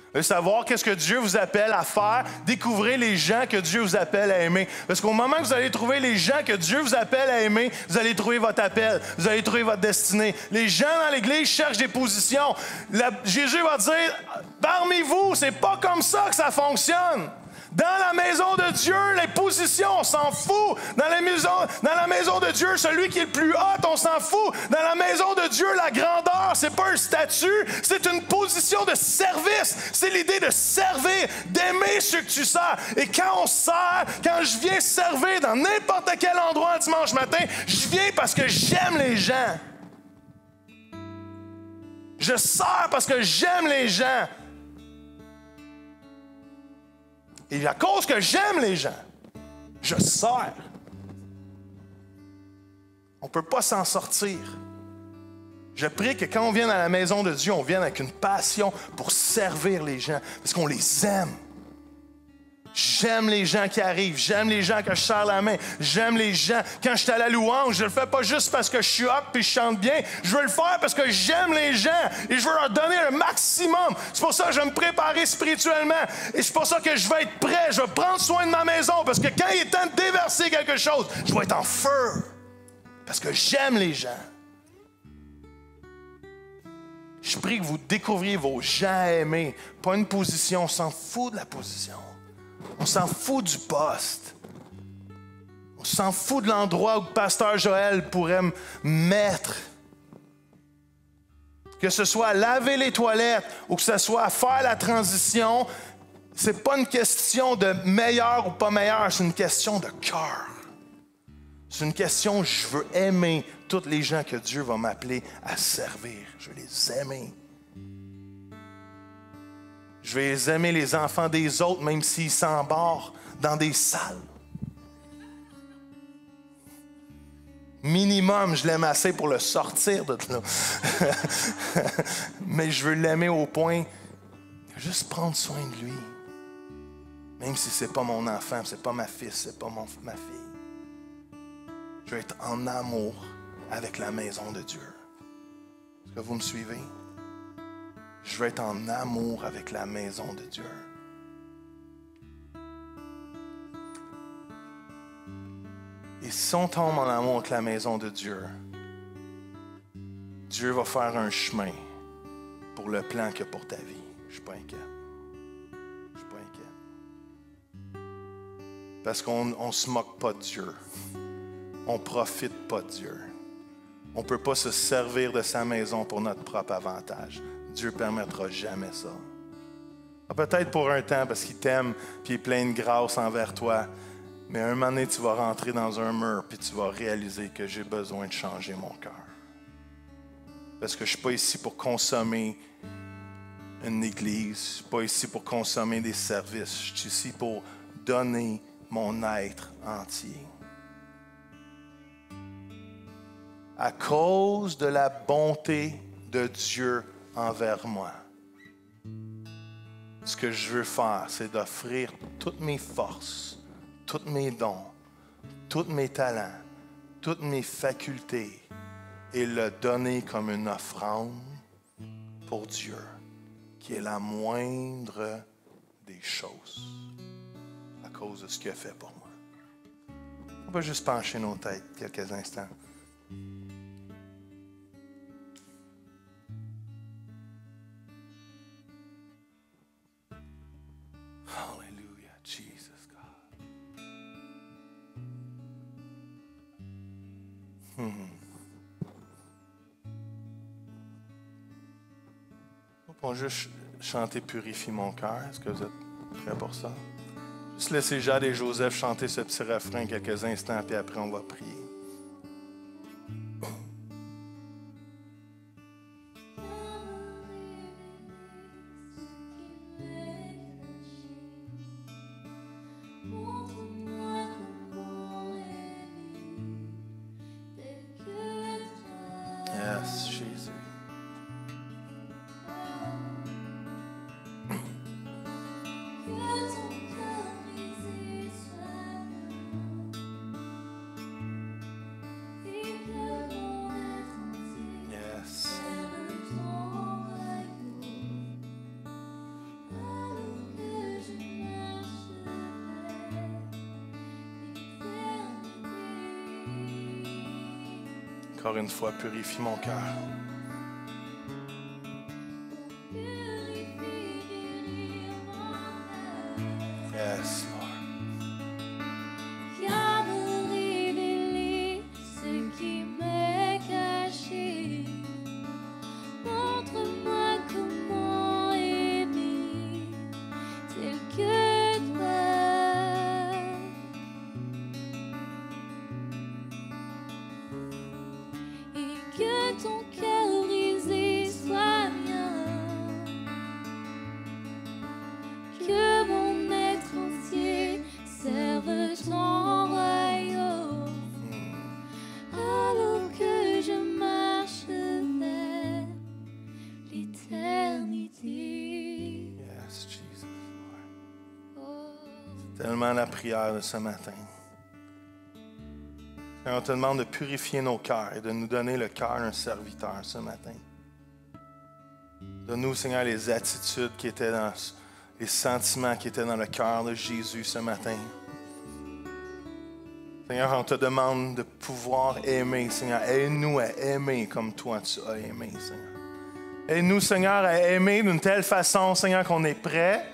Vous voulez savoir qu'est-ce que Dieu vous appelle à faire? Découvrez les gens que Dieu vous appelle à aimer. Parce qu'au moment que vous allez trouver les gens que Dieu vous appelle à aimer, vous allez trouver votre appel, vous allez trouver votre destinée. Les gens dans l'Église cherchent des positions. Jésus va dire, parmi vous, c'est pas comme ça que ça fonctionne. Dans la maison de Dieu, les positions, on s'en fout. Dans la maison de Dieu, celui qui est le plus haut, on s'en fout. Dans la maison de Dieu, la grandeur, c'est pas un statut, c'est une position de service. C'est l'idée de servir, d'aimer ceux que tu sers. Et quand on sert, quand je viens servir dans n'importe quel endroit un dimanche matin, je viens parce que j'aime les gens. Je sers parce que j'aime les gens. Et à cause que j'aime les gens, je sers. On ne peut pas s'en sortir. Je prie que quand on vient à la maison de Dieu, on vienne avec une passion pour servir les gens, parce qu'on les aime. J'aime les gens qui arrivent. J'aime les gens que je serre la main. J'aime les gens. Quand je suis à la louange, je ne le fais pas juste parce que je suis hot et je chante bien. Je veux le faire parce que j'aime les gens et je veux leur donner le maximum. C'est pour ça que je vais me préparer spirituellement. Et c'est pour ça que je vais être prêt. Je vais prendre soin de ma maison parce que quand il est temps de déverser quelque chose, je vais être en feu. Parce que j'aime les gens. Je prie que vous découvriez vos gens à aimer. Pas une position. On s'en fout de la position. On s'en fout du poste. On s'en fout de l'endroit où le pasteur Joël pourrait me mettre. Que ce soit à laver les toilettes ou que ce soit à faire la transition, c'est pas une question de meilleur ou pas meilleur, c'est une question de cœur. C'est une question, je veux aimer toutes les gens que Dieu va m'appeler à servir. Je veux les aimer. Je vais aimer les enfants des autres, même s'ils s'embarquent dans des salles. Minimum, je l'aime assez pour le sortir de là. Mais je veux l'aimer au point de juste prendre soin de lui. Même si ce n'est pas mon enfant, ce n'est pas ma fille, ce n'est pas ma fille. Je veux être en amour avec la maison de Dieu. Est-ce que vous me suivez? Je veux être en amour avec la maison de Dieu. Et si on tombe en amour avec la maison de Dieu, Dieu va faire un chemin pour le plan qu'il y a pour ta vie. Je ne suis pas inquiet. Je ne suis pas inquiet. Parce qu'on ne se moque pas de Dieu. On ne profite pas de Dieu. On ne peut pas se servir de sa maison pour notre propre avantage. Dieu ne permettra jamais ça. Peut-être pour un temps parce qu'il t'aime et il est plein de grâce envers toi. Mais à un moment donné, tu vas rentrer dans un mur et tu vas réaliser que j'ai besoin de changer mon cœur. Parce que je ne suis pas ici pour consommer une église. Je ne suis pas ici pour consommer des services. Je suis ici pour donner mon être entier. À cause de la bonté de Dieu envers moi, ce que je veux faire, c'est d'offrir toutes mes forces, tous mes dons, tous mes talents, toutes mes facultés et le donner comme une offrande pour Dieu, qui est la moindre des choses à cause de ce qu'il a fait pour moi. On va juste pencher nos têtes quelques instants. Hallelujah, Jesus God. On va juste chanter Purifie mon cœur. Est-ce que vous êtes prêts pour ça? Juste laisser Jade et Joseph chanter ce petit refrain quelques instants, puis après on va prier. Yes, Jésus. Yes. Encore une fois, purifie mon cœur. Yes, Lord. Viens me révéler ce qui m'est caché. Montre-moi comment aimer tel que toi. Et que ton cœur brisé soit mien. Que mon être entier serve ton royaume. Alors que je marche vers l'éternité. Yes, Jesus. Oh. Tellement la prière de ce matin. Seigneur, on te demande de purifier nos cœurs et de nous donner le cœur d'un serviteur ce matin. Donne-nous, Seigneur, les attitudes qui étaient dans, les sentiments qui étaient dans le cœur de Jésus ce matin. Seigneur, on te demande de pouvoir aimer, Seigneur. Aide-nous à aimer comme toi tu as aimé, Seigneur. Aide-nous, Seigneur, à aimer d'une telle façon, Seigneur, qu'on est prêt,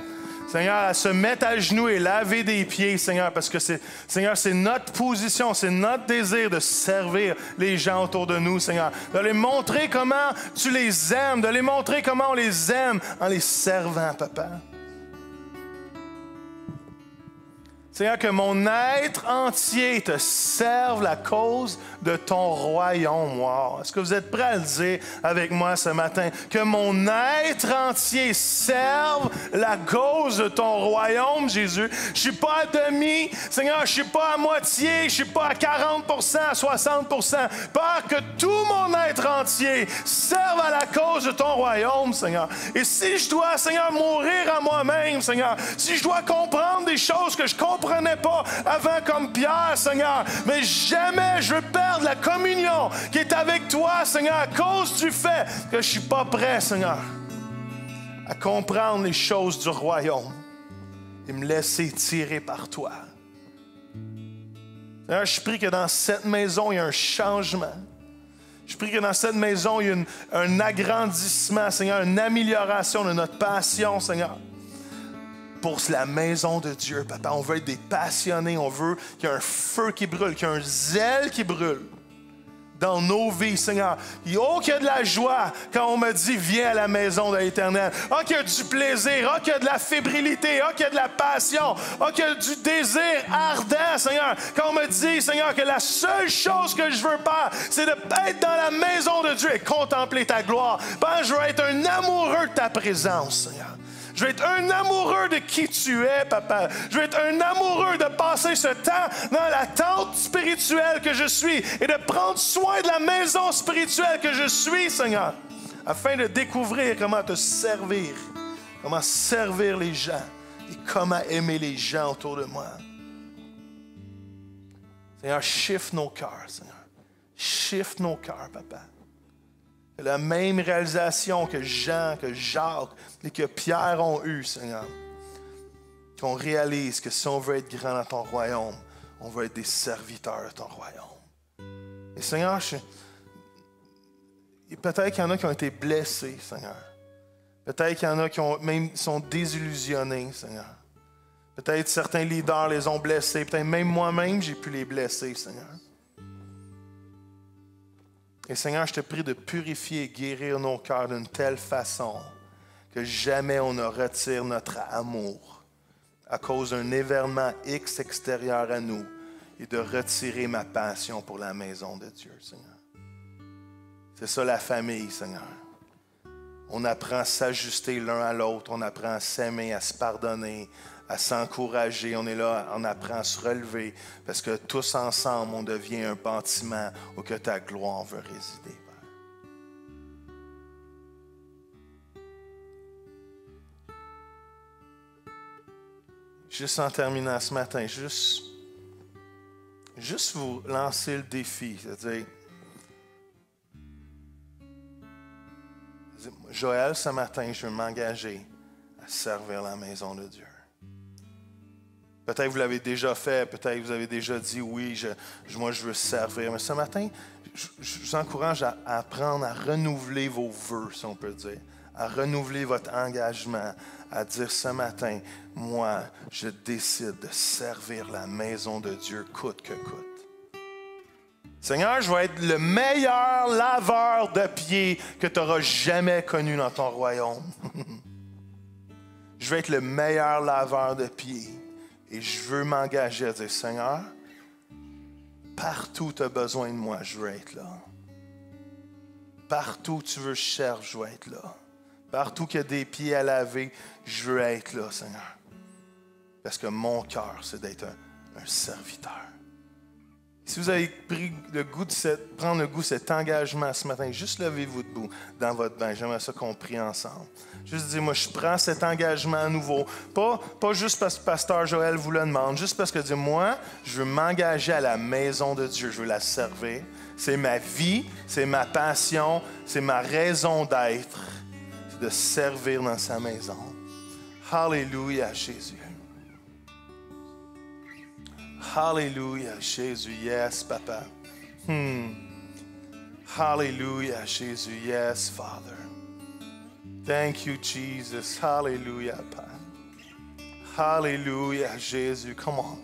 Seigneur, à se mettre à genoux et laver des pieds, Seigneur, parce que Seigneur, c'est notre position, c'est notre désir de servir les gens autour de nous, Seigneur. De les montrer comment tu les aimes, de les montrer comment on les aime en les servant, Papa. Seigneur, que mon être entier te serve la cause de ton royaume. Wow. Est-ce que vous êtes prêts à le dire avec moi ce matin? Que mon être entier serve la cause de ton royaume, Jésus. Je ne suis pas à demi, Seigneur, je ne suis pas à moitié, je ne suis pas à 40%, à 60%. Pas que tout mon être entier serve à la cause de ton royaume, Seigneur. Et si je dois, Seigneur, mourir à moi-même, Seigneur, si je dois comprendre des choses que je ne comprenais pas avant comme Pierre, Seigneur, mais jamais je veux perdre la communion qui est avec toi, Seigneur, à cause du fait que je ne suis pas prêt, Seigneur, à comprendre les choses du royaume et me laisser tirer par toi. Seigneur, je prie que dans cette maison, il y a un changement. Je prie que dans cette maison, il y a un agrandissement, Seigneur, une amélioration de notre passion, Seigneur, pour la maison de Dieu, Papa. On veut être des passionnés. On veut qu'il y ait un feu qui brûle, qu'il y ait un zèle qui brûle dans nos vies, Seigneur. Oh, qu'il y a de la joie quand on me dit « Viens à la maison de l'Éternel ». Oh, qu'il y a du plaisir. Oh, qu'il y a de la fébrilité. Oh, qu'il y a de la passion. Oh, qu'il y a du désir ardent, Seigneur. Quand on me dit, Seigneur, que la seule chose que je veux faire, c'est d'être dans la maison de Dieu et contempler ta gloire. Ben, je veux être un amoureux de ta présence, Seigneur. Je veux être un amoureux de qui tu es, Papa. Je veux être un amoureux de passer ce temps dans la tente spirituelle que je suis et de prendre soin de la maison spirituelle que je suis, Seigneur, afin de découvrir comment te servir, comment servir les gens et comment aimer les gens autour de moi. Seigneur, shift nos cœurs, Seigneur. Shift nos cœurs, Papa. La même réalisation que Jean, que Jacques et que Pierre ont eue, Seigneur. Qu'on réalise que si on veut être grand dans ton royaume, on veut être des serviteurs de ton royaume. Et Seigneur, peut-être qu'il y en a qui ont été blessés, Seigneur. Peut-être qu'il y en a qui sont désillusionnés, Seigneur. Peut-être certains leaders les ont blessés. Peut-être même moi-même, j'ai pu les blesser, Seigneur. Et Seigneur, je te prie de purifier et guérir nos cœurs d'une telle façon que jamais on ne retire notre amour à cause d'un événement X extérieur à nous et de retirer ma passion pour la maison de Dieu, Seigneur. C'est ça la famille, Seigneur. On apprend à s'ajuster l'un à l'autre, on apprend à s'aimer, à se pardonner, à s'encourager. On est là, on apprend à se relever parce que tous ensemble, on devient un bâtiment où que ta gloire veut résider. Juste en terminant ce matin, juste vous lancer le défi, c'est-à-dire, Joël, ce matin, je veux m'engager à servir la maison de Dieu. Peut-être que vous l'avez déjà fait, peut-être que vous avez déjà dit oui, moi je veux servir. Mais ce matin, je vous encourage à apprendre à renouveler vos vœux, si on peut dire, à renouveler votre engagement, à dire ce matin, moi, je décide de servir la maison de Dieu coûte que coûte. Seigneur, je vais être le meilleur laveur de pieds que tu auras jamais connu dans ton royaume. Je vais être le meilleur laveur de pieds. Et je veux m'engager à dire, Seigneur, partout où tu as besoin de moi, je veux être là. Partout où tu veux que je serve, je veux être là. Partout qu'il y a des pieds à laver, je veux être là, Seigneur. Parce que mon cœur, c'est d'être un serviteur. Si vous avez pris le goût prendre le goût de cet engagement ce matin, juste levez-vous debout dans votre bain. J'aimerais ça qu'on prie ensemble. Juste dire, moi, je prends cet engagement à nouveau. Pas juste parce que Pasteur Joël vous le demande, juste parce que moi, je veux m'engager à la maison de Dieu. Je veux la servir. C'est ma vie, c'est ma passion, c'est ma raison d'être. C'est de servir dans sa maison. Alléluia, Jésus. Hallelujah, Jésus, yes, Papa. Hallelujah, Jésus, yes, Father. Thank you, Jesus. Hallelujah, Papa. Alléluia, Jésus. Come on.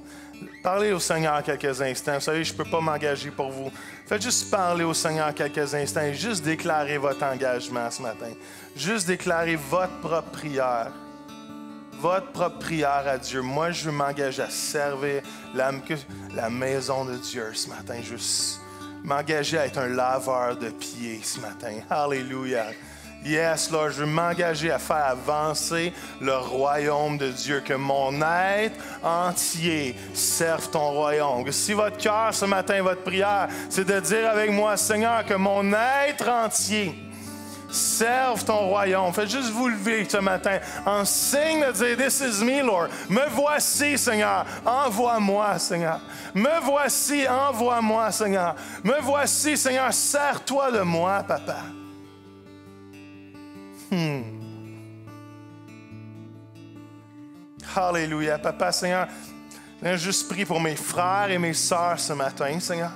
Parlez au Seigneur quelques instants. Vous savez, je ne peux pas m'engager pour vous. Faites juste parler au Seigneur quelques instants et juste déclarer votre engagement ce matin. Juste déclarer votre propre prière. Votre propre prière à Dieu. Moi, je veux m'engager à servir la maison de Dieu ce matin. Je veux m'engager à être un laveur de pieds ce matin. Alléluia. Yes, Lord, je veux m'engager à faire avancer le royaume de Dieu, que mon être entier serve ton royaume. Que si votre cœur ce matin, votre prière, c'est de dire avec moi, Seigneur, que mon être entier serve ton royaume. Faites juste vous lever ce matin en signe de dire, This is me, Lord. Me voici, Seigneur. Envoie-moi, Seigneur. Me voici, envoie-moi, Seigneur. Me voici, Seigneur. Sers-toi de moi, Papa. Alléluia. Papa, Seigneur, j'ai juste prie pour mes frères et mes sœurs ce matin, Seigneur.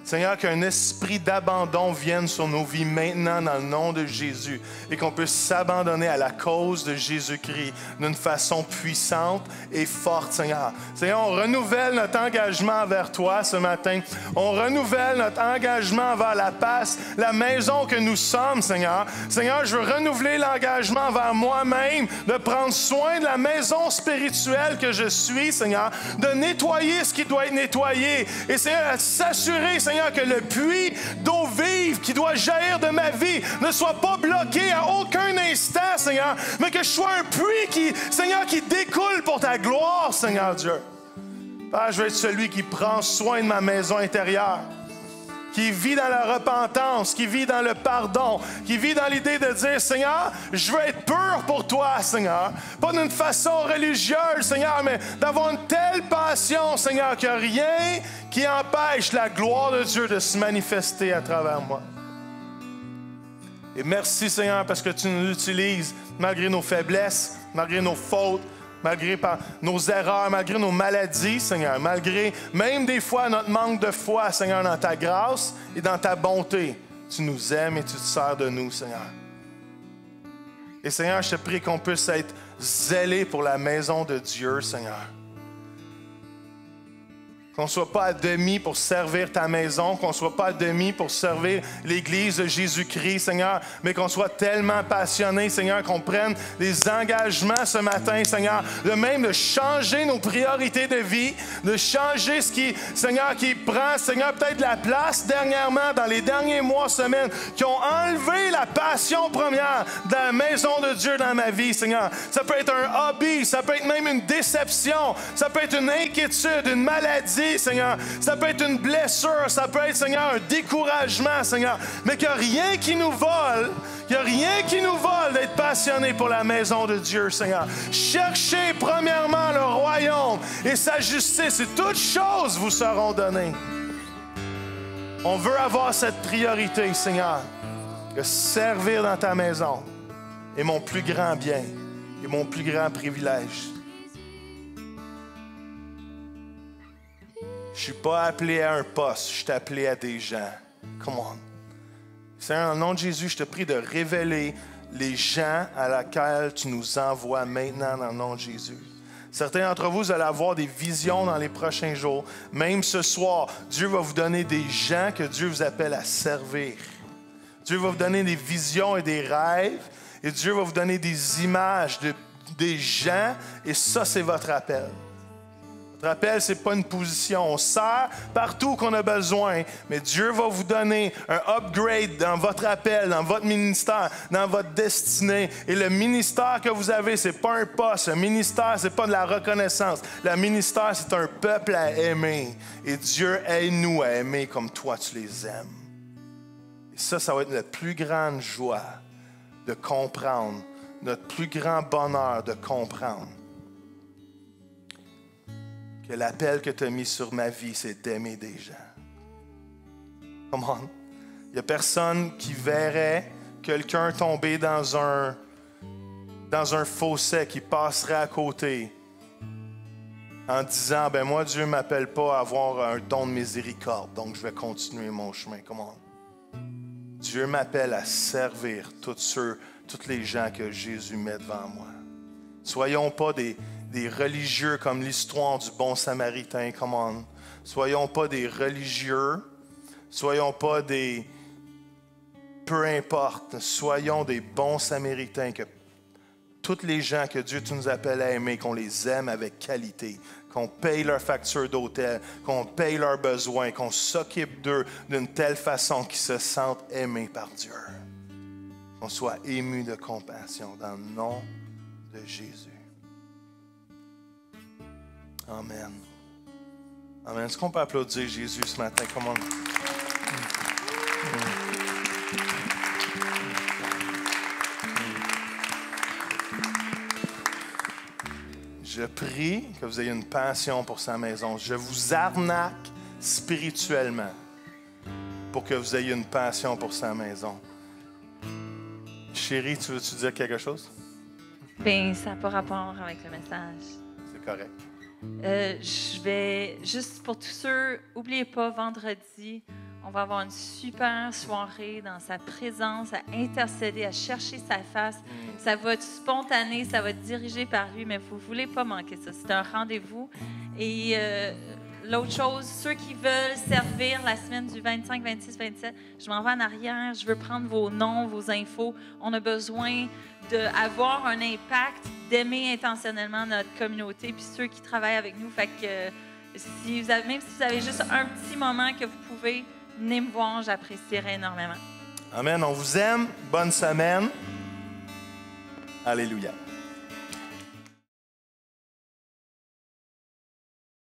Seigneur, qu'un esprit d'abandon vienne sur nos vies maintenant dans le nom de Jésus et qu'on puisse s'abandonner à la cause de Jésus-Christ d'une façon puissante et forte, Seigneur. Seigneur, on renouvelle notre engagement envers toi ce matin. On renouvelle notre engagement envers la maison que nous sommes, Seigneur. Seigneur, je veux renouveler l'engagement envers moi-même, de prendre soin de la maison spirituelle que je suis, Seigneur, de nettoyer ce qui doit être nettoyé. Et Seigneur, s'assurer, Seigneur, que le puits d'eau vive qui doit jaillir de ma vie ne soit pas bloqué à aucun instant, Seigneur, mais que je sois un puits Seigneur, qui découle pour ta gloire, Seigneur Dieu. Père, je veux être celui qui prend soin de ma maison intérieure, qui vit dans la repentance, qui vit dans le pardon, qui vit dans l'idée de dire, Seigneur, je veux être pur pour toi, Seigneur. Pas d'une façon religieuse, Seigneur, mais d'avoir une telle passion, Seigneur, que rien qui empêche la gloire de Dieu de se manifester à travers moi. Et merci, Seigneur, parce que tu nous utilises malgré nos faiblesses, malgré nos fautes, malgré nos erreurs, malgré nos maladies, Seigneur, malgré même des fois notre manque de foi, Seigneur, dans ta grâce et dans ta bonté. Tu nous aimes et tu te sers de nous, Seigneur. Et Seigneur, je te prie qu'on puisse être zélés pour la maison de Dieu, Seigneur. Qu'on ne soit pas à demi pour servir ta maison, qu'on ne soit pas à demi pour servir l'Église de Jésus-Christ, Seigneur, mais qu'on soit tellement passionné, Seigneur, qu'on prenne des engagements ce matin, Seigneur, de même de changer nos priorités de vie, de changer ce qui, Seigneur, qui prend, Seigneur, peut-être la place dernièrement, dans les derniers mois, semaines, qui ont enlevé la passion première de la maison de Dieu dans ma vie, Seigneur. Ça peut être un hobby, ça peut être même une déception, ça peut être une inquiétude, une maladie, Seigneur. Ça peut être une blessure, ça peut être, Seigneur, un découragement, Seigneur. Mais qu'il n'y a rien qui nous vole, d'être passionné pour la maison de Dieu, Seigneur. Cherchez premièrement le royaume et sa justice, et toutes choses vous seront données. On veut avoir cette priorité, Seigneur, de servir dans ta maison est mon plus grand bien et mon plus grand privilège. Je ne suis pas appelé à un poste, je suis appelé à des gens. Come on. Seigneur, dans le nom de Jésus, je te prie de révéler les gens à laquelle tu nous envoies maintenant dans le nom de Jésus. Certains d'entre vous allez avoir des visions dans les prochains jours. Même ce soir, Dieu va vous donner des gens que Dieu vous appelle à servir. Dieu va vous donner des visions et des rêves. Et Dieu va vous donner des images des gens. Et ça, c'est votre appel. Votre appel, ce n'est pas une position. On sert partout qu'on a besoin. Mais Dieu va vous donner un upgrade dans votre appel, dans votre ministère, dans votre destinée. Et le ministère que vous avez, ce n'est pas un poste. Le ministère, ce n'est pas de la reconnaissance. Le ministère, c'est un peuple à aimer. Et Dieu aide-nous à aimer comme toi, tu les aimes. Et ça va être notre plus grande joie de comprendre, notre plus grand bonheur de comprendre que l'appel que tu as mis sur ma vie, c'est d'aimer des gens. Come on. Il n'y a personne qui verrait quelqu'un tomber dans un fossé, qui passerait à côté en disant, ben moi, Dieu ne m'appelle pas à avoir un don de miséricorde, donc je vais continuer mon chemin. Come on. Dieu m'appelle à servir tous les gens que Jésus met devant moi. Soyons pas des des religieux comme l'histoire du bon samaritain. Come on. Soyons pas des religieux. Soyons pas des... Peu importe. Soyons des bons samaritains. Que toutes les gens que Dieu tu nous appelles à aimer, qu'on les aime avec qualité. Qu'on paye leurs factures d'hôtel. Qu'on paye leurs besoins. Qu'on s'occupe d'eux d'une telle façon qu'ils se sentent aimés par Dieu. Qu'on soit émus de compassion dans le nom de Jésus. Amen. Amen. Est-ce qu'on peut applaudir Jésus ce matin? Come on. Je prie que vous ayez une passion pour sa maison. Je vous arnaque spirituellement pour que vous ayez une passion pour sa maison. Chérie, tu veux-tu dire quelque chose? Bien, ça n'a pas rapport avec le message. C'est correct. Je vais, juste pour tous ceux, n'oubliez pas, vendredi, on va avoir une super soirée dans sa présence, à intercéder, à chercher sa face. Ça va être spontané, ça va être dirigé par lui, mais vous ne voulez pas manquer ça. C'est un rendez-vous. Et l'autre chose, ceux qui veulent servir la semaine du 25, 26, 27, je m'en vais en arrière, je veux prendre vos noms, vos infos. On a besoin d'avoir un impact, d'aimer intentionnellement notre communauté, puis ceux qui travaillent avec nous. Fait que même si vous avez juste un petit moment que vous pouvez, venez me voir, j'apprécierais énormément. Amen. On vous aime. Bonne semaine. Alléluia.